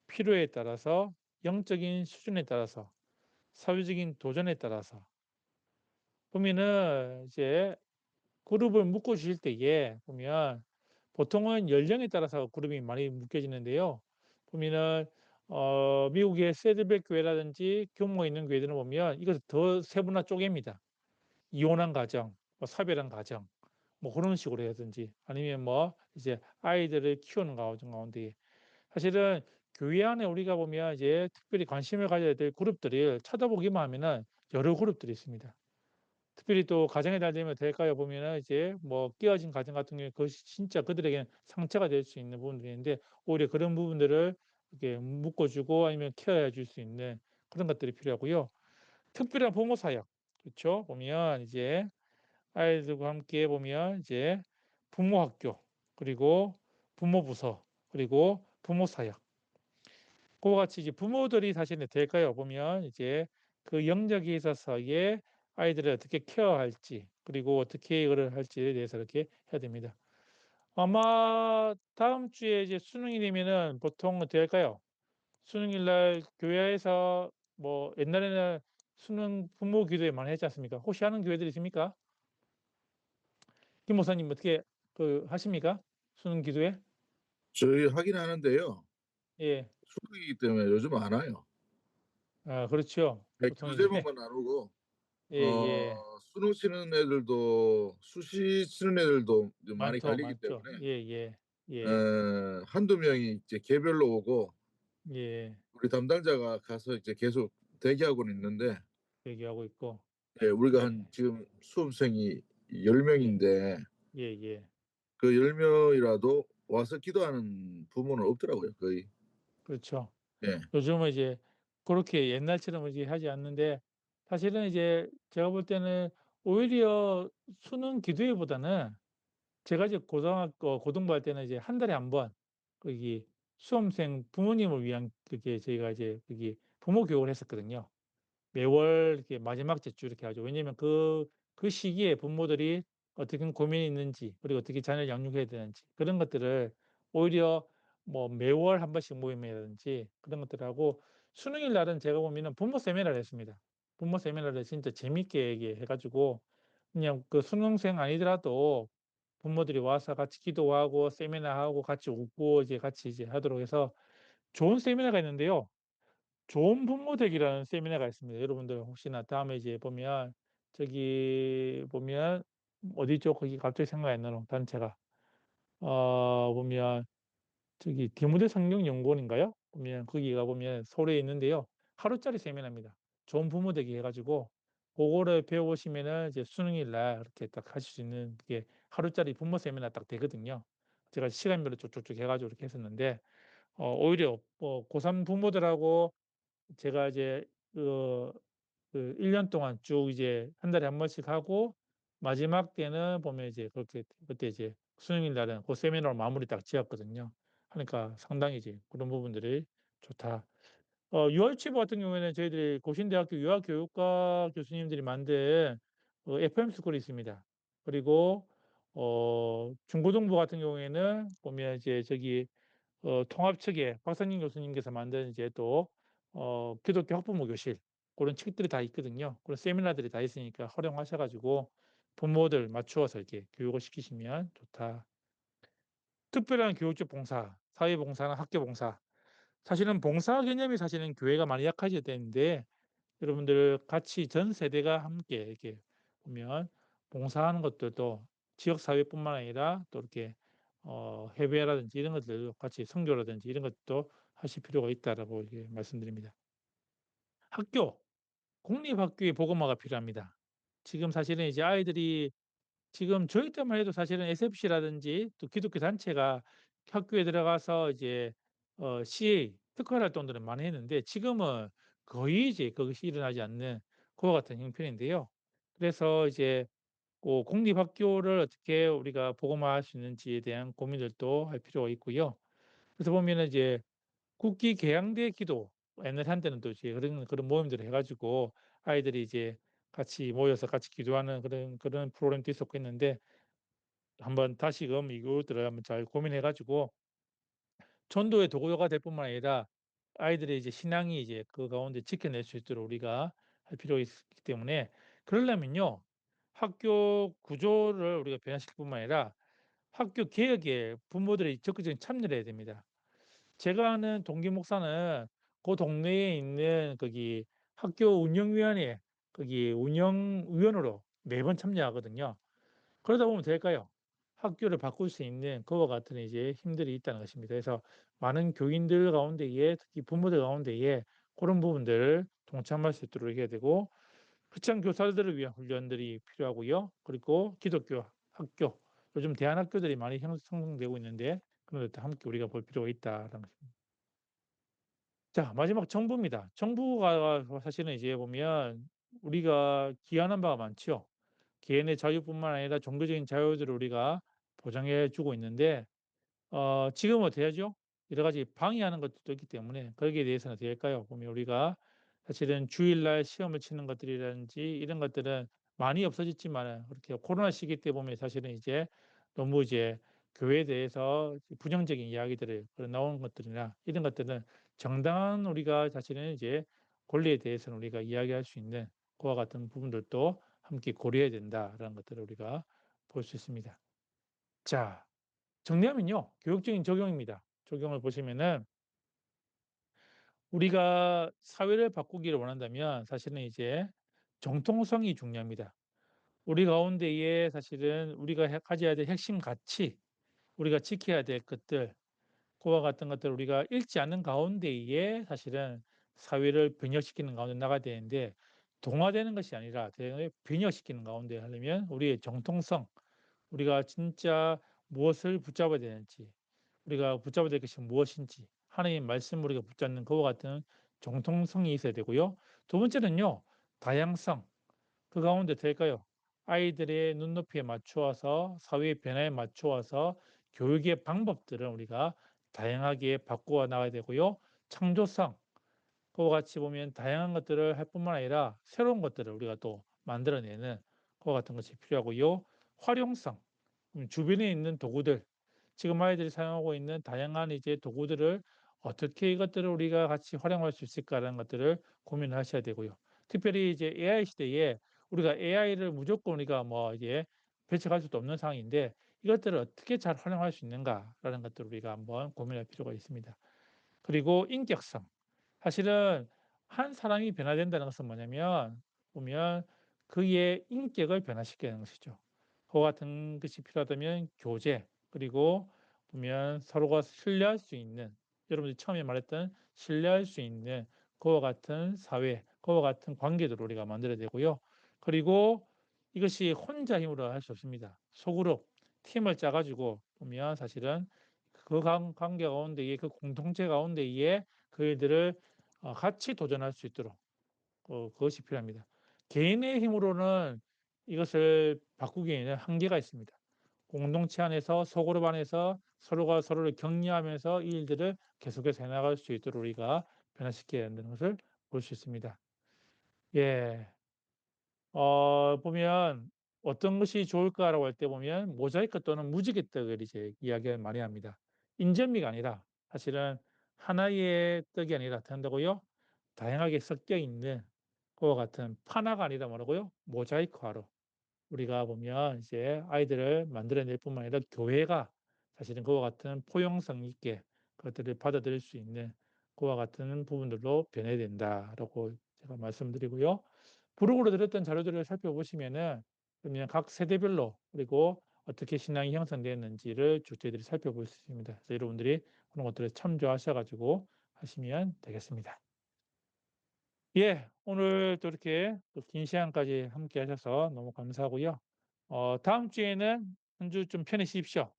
필요에 따라서, 영적인 수준에 따라서, 사회적인 도전에 따라서 보면은 이제 그룹을 묶어 주실 때에 보면 보통은 연령에 따라서 그룹이 많이 묶여지는데요. 보면은 미국의 세드백 교회라든지 규모 있는 교회들은 보면 이것을 더 세분화 쪼갭니다. 이혼한 가정, 뭐 사별한 가정, 뭐 그런 식으로 해야든지 아니면 뭐 이제 아이들을 키우는 가운데 사실은 교회 안에 우리가 보면 이제 특별히 관심을 가져야 될 그룹들을 찾아보기만 하면은 여러 그룹들이 있습니다. 특별히 또 가정의 달 되면 될까요? 보면은 이제 뭐 깨어진 가정 같은 경우에 그것이 진짜 그들에게는 상처가 될 수 있는 부분들이 있는데 오히려 그런 부분들을 이렇게 묶어 주고 아니면 케어해 줄 수 있는 그런 것들이 필요하고요. 특별한 부모 사역. 그렇죠? 보면 이제 아이들과 함께 보면 이제 부모 학교, 그리고 부모 부서, 그리고 부모 사역. 그와 같이 이제 부모들이 사실은 될까요? 보면 이제 그 영역에 있어서의 아이들을 어떻게 케어할지, 그리고 어떻게 이거를 할지에 대해서 이렇게 해야 됩니다. 아마 다음 주에 이제 수능이 되면은 보통 어떻게 할까요? 수능일 날 교회에서 뭐 옛날에는 수능 부모 기도회 많이 했지 않습니까? 혹시 하는 교회들 있습니까? 김 목사님 어떻게 하십니까? 수능 기도회? 저희 하긴 하는데요. 예. 수능이기 때문에 요즘 안 와요. 아, 그렇죠. 보통 기도 이제 제목만 안 오고 예. 수능 치는 애들도 수시 치는 애들도 좀 많이 갈리기 많죠. 때문에 예. 한두 명이 이제 개별로 오고 예. 우리 담당자가 가서 이제 계속 대기하고는 있는데 얘기하고 있고. 예, 우리가 한 예. 지금 수험생이 10 예. 명인데 예. 그 10 명이라도 와서 기도하는 부모는 없더라고요, 거의. 그렇죠. 예. 요즘은 이제 그렇게 옛날처럼 이제 하지 않는데 사실은 이제 제가 볼 때는 오히려 수능 기도회보다는 제가 이제 고등부 할 때는 이제 한 달에 한 번 거기 수험생 부모님을 위한 그게 저희가 이제 거기 부모 교육을 했었거든요. 매월 이렇게 마지막 주 이렇게 하죠. 왜냐면 그 시기에 부모들이 어떻게 고민이 있는지 그리고 어떻게 자녀를 양육해야 되는지 그런 것들을 오히려 뭐 매월 한 번씩 모임이라든지 그런 것들을 하고 수능일 날은 제가 보면은 부모 세미나를 했습니다. 부모 세미나를 진짜 재밌게 얘기해 가지고 그냥 그 수능생 아니더라도 부모들이 와서 같이 기도하고 세미나하고 같이 웃고 이제 같이 이제 하도록 해서 좋은 세미나가 있는데요. 좋은 부모 되기라는 세미나가 있습니다. 여러분들 혹시나 다음에 이제 보면 저기 보면 어디죠? 거기 갑자기 생각이 안 나노 단체가. 보면 저기 디모데 성경연구원인가요? 보면 거기가 보면 서울에 있는데요. 하루짜리 세미나입니다. 좋은 부모 되기 해 가지고 그거를 배워보시면은 이제 수능일 날 이렇게 딱 하실 수 있는 그게 하루짜리 부모 세미나 딱 되거든요. 제가 시간별로 쭉쭉쭉 해 가지고 이렇게 했었는데 오히려 고3 부모들하고 제가 이제 그 1년 동안 쭉 이제 한 달에 한 번씩 하고 마지막 때는 보면 이제 그렇게 그때 이제 수능일 날은 그 세미나로 마무리 딱 지었거든요. 하니까 상당히 이제 그런 부분들이 좋다. 유아유치부 같은 경우에는 저희들이 고신대학교 유아교육과 교수님들이 만든 FM 스쿨이 있습니다. 그리고 중고등부 같은 경우에는 보면 이제 저기 통합 측에 박상진 교수님께서 만든 이제 또 기독교 학부모 교실 그런 책들이 다 있거든요. 그런 세미나들이 다 있으니까 활용하셔 가지고 부모들 맞추어서 이렇게 교육을 시키시면 좋다. 특별한 교육적 봉사, 사회 봉사나 학교 봉사. 사실은 봉사 개념이 사실은 교회가 많이 약해져야 되는데 여러분들 같이 전 세대가 함께 이렇게 보면 봉사하는 것들도 지역 사회뿐만 아니라 또 이렇게 해외라든지 이런 것들도 같이 선교라든지 이런 것도 하실 필요가 있다라고 이렇게 말씀드립니다. 학교, 공립학교의 복음화가 필요합니다. 지금 사실은 이제 아이들이 지금 저희 때만 해도 사실은 SFC라든지 또 기독교 단체가 학교에 들어가서 이제 CA 특화 활동들을 많이 했는데 지금은 거의 이제 그것이 일어나지 않는 그와 같은 형편인데요. 그래서 이제 공립학교를 어떻게 우리가 복음화할 수 있는지에 대한 고민들도 할 필요가 있고요. 그래서 보면은 이제 국기 계양대 기도 옛날 한때는 또 이제 그런 모임들을 해 가지고 아이들이 이제 같이 모여서 같이 기도하는 그런 프로그램도 있었고 했는데 한번 다시금 이것들을 한번 잘 고민해 가지고 전도의 도구가 될 뿐만 아니라 아이들의 이제 신앙이 이제 그 가운데 지켜낼 수 있도록 우리가 할 필요가 있기 때문에 그러려면요. 학교 구조를 우리가 변화시킬 뿐만 아니라 학교 개혁에 부모들이 적극적인 참여를 해야 됩니다. 제가 아는 동기 목사는 그 동네에 있는 거기 학교 운영위원회 거기 운영위원으로 매번 참여하거든요. 그러다 보면 될까요? 학교를 바꿀 수 있는 그와 같은 이제 힘들이 있다는 것입니다. 그래서 많은 교인들 가운데에 특히 부모들 가운데에 그런 부분들을 동참할 수 있도록 해야 되고 크리스찬 교사들을 위한 훈련들이 필요하고요. 그리고 기독교 학교 요즘 대안학교들이 많이 형성되고 있는데 그런 것도 함께 우리가 볼 필요가 있다라는 것입니다. 자 마지막 정부입니다. 정부가 사실은 이제 보면 우리가 기한한 바가 많죠. 개인의 자유뿐만 아니라 종교적인 자유들을 우리가 보장해 주고 있는데 지금은 어떻게 하죠? 여러 가지 방해하는 것들도 있기 때문에 거기에 대해서는 어떻게 할까요? 보면 우리가 사실은 주일날 시험을 치는 것들이라든지 이런 것들은 많이 없어졌지만은 그렇게 코로나 시기 때 보면 사실은 이제 너무 이제 교회에 대해서 부정적인 이야기들을 그런 나오는 것들이나 이런 것들은 정당한 우리가 사실은 이제 권리에 대해서는 우리가 이야기할 수 있는 그와 같은 부분들도 함께 고려해야 된다라는 것들을 우리가 볼 수 있습니다. 자 정리하면요. 교육적인 적용입니다. 적용을 보시면은 우리가 사회를 바꾸기를 원한다면 사실은 이제 정통성이 중요합니다. 우리 가운데에 사실은 우리가 가져야 될 핵심 가치, 우리가 지켜야 될 것들, 그와 같은 것들을 우리가 잃지 않는 가운데에 사실은 사회를 변혁시키는 가운데 나가야 되는데 동화되는 것이 아니라 변혁시키는 가운데 하려면 우리의 정통성, 우리가 진짜 무엇을 붙잡아야 되는지, 우리가 붙잡아야 될 것이 무엇인지, 하나님의 말씀을 우리가 붙잡는 그와 같은 정통성이 있어야 되고요. 두 번째는요, 다양성. 그 가운데 될까요? 아이들의 눈높이에 맞추어서 사회의 변화에 맞추어서 교육의 방법들을 우리가 다양하게 바꾸어 나가야 되고요. 창조성. 그와 같이 보면 다양한 것들을 할 뿐만 아니라 새로운 것들을 우리가 또 만들어내는 그와 같은 것이 필요하고요. 활용성. 주변에 있는 도구들, 지금 아이들이 사용하고 있는 다양한 이제 도구들을 어떻게 이것들을 우리가 같이 활용할 수 있을까라는 것들을 고민하셔야 되고요. 특별히 이제 AI 시대에 우리가 AI를 무조건 우리가 뭐 이제 배척할 수도 없는 상황인데 이것들을 어떻게 잘 활용할 수 있는가라는 것들을 우리가 한번 고민할 필요가 있습니다. 그리고 인격성. 사실은 한 사람이 변화된다는 것은 뭐냐면 보면 그의 인격을 변화시키는 것이죠. 그와 같은 것이 필요하다면 교제, 그리고 보면 서로가 신뢰할 수 있는, 여러분들이 처음에 말했던 신뢰할 수 있는 그와 같은 사회, 그와 같은 관계들을 우리가 만들어야 되고요. 그리고 이것이 혼자 힘으로 할 수 없습니다. 소그룹, 팀을 짜 가지고 보면 사실은 그 관계 가운데에, 그 공동체 가운데에 그들을 같이 도전할 수 있도록 그것이 필요합니다. 개인의 힘으로는 이것을 바꾸기에는 한계가 있습니다. 공동체 안에서, 소그룹 안에서 서로가 서로를 격려하면서 이 일들을 계속해서 해나갈 수 있도록 우리가 변화시켜야 한다는 것을 볼 수 있습니다. 예. 보면 어떤 것이 좋을까라고 할 때 보면 모자이크 또는 무지개 떡을 이제 이야기를 많이 합니다. 인절미가 아니라 사실은 하나의 떡이 아니라 한다고요? 다양하게 섞여 있는 그와 같은 파나가 아니라 뭐라고요? 모자이크화로 우리가 보면 이제 아이들을 만들어낼 뿐만 아니라 교회가 사실은 그와 같은 포용성 있게 그것들을 받아들일 수 있는 그와 같은 부분들로 변해야 된다라고 제가 말씀드리고요. 부록으로 드렸던 자료들을 살펴보시면은 그러면 각 세대별로 그리고 어떻게 신앙이 형성되었는지를 쭉 저희들이 살펴볼 수 있습니다. 그래서 여러분들이 그런 것들을 참조하셔 가지고 하시면 되겠습니다. 예. 오늘 또 이렇게 또 긴 시간까지 함께 하셔서 너무 감사하고요. 다음 주에는 한 주 좀 편히 쉬십시오.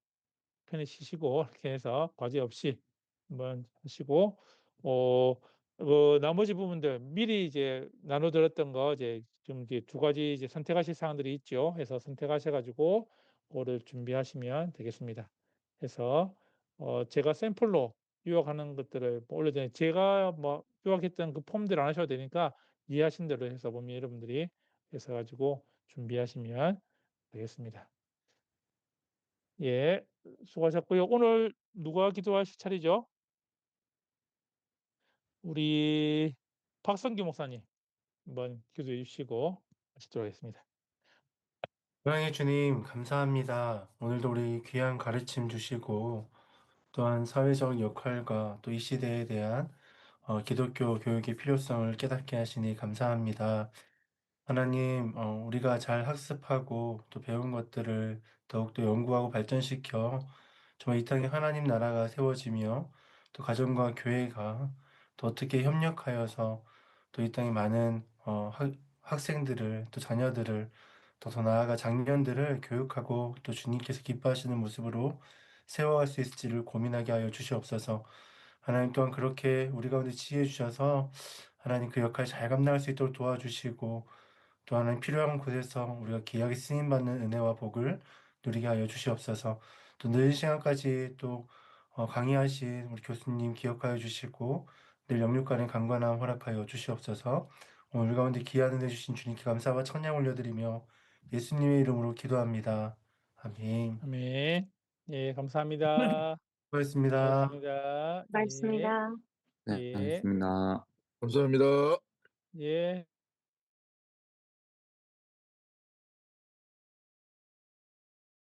편히 쉬시고 이렇게 해서 과제 없이 한번 하시고 나머지 부분들 미리 이제 나눠 드렸던 거 이제 좀 이제 두 가지 이제 선택하실 사항들이 있죠. 해서 선택하셔 가지고 그거를 준비하시면 되겠습니다. 해서 제가 샘플로 요약하는 것들을 뭐 올려드려 제가 뭐 요약했던 그 폼대로 안 하셔도 되니까 이해하신 대로 해서 보면 여러분들이 해서 가지고 준비하시면 되겠습니다. 예. 수고하셨고요. 오늘 누가 기도하실 차례죠? 우리 박성규 목사님 한번 기도해 주시고 하시도록 하겠습니다. 사랑의 주님, 감사합니다. 오늘도 우리 귀한 가르침 주시고, 또한 사회적 역할과 또 이 시대에 대한 기독교 교육의 필요성을 깨닫게 하시니 감사합니다. 하나님, 우리가 잘 학습하고 또 배운 것들을 더욱더 연구하고 발전시켜 정말 이 땅에 하나님 나라가 세워지며 또 가정과 교회가 또 어떻게 협력하여서 또 이 땅에 많은 학생들을 또 자녀들을 더 나아가 장년들을 교육하고 또 주님께서 기뻐하시는 모습으로 세워갈 수 있을지를 고민하게 하여 주시옵소서. 하나님 또한 그렇게 우리 가운데 지혜 주셔서 하나님 그 역할 잘 감당할 수 있도록 도와주시고 또 하나님 필요한 곳에서 우리가 귀하게 쓰임받는 은혜와 복을 누리게 하여 주시옵소서. 또 늦은 시간까지 또 강의하신 우리 교수님 기억하여 주시고 늘 영육간의 강건함 허락하여 주시옵소서. 오늘 가운데 귀한 은혜 주신 주님께 감사와 찬양 올려드리며 예수님의 이름으로 기도합니다. 아멘. 아멘. 예, 감사합니다. 수고하셨습니다. 수고하셨습니다. 예. 고맙습니다. 네, 예. 알겠습니다. 감사합니다. 예.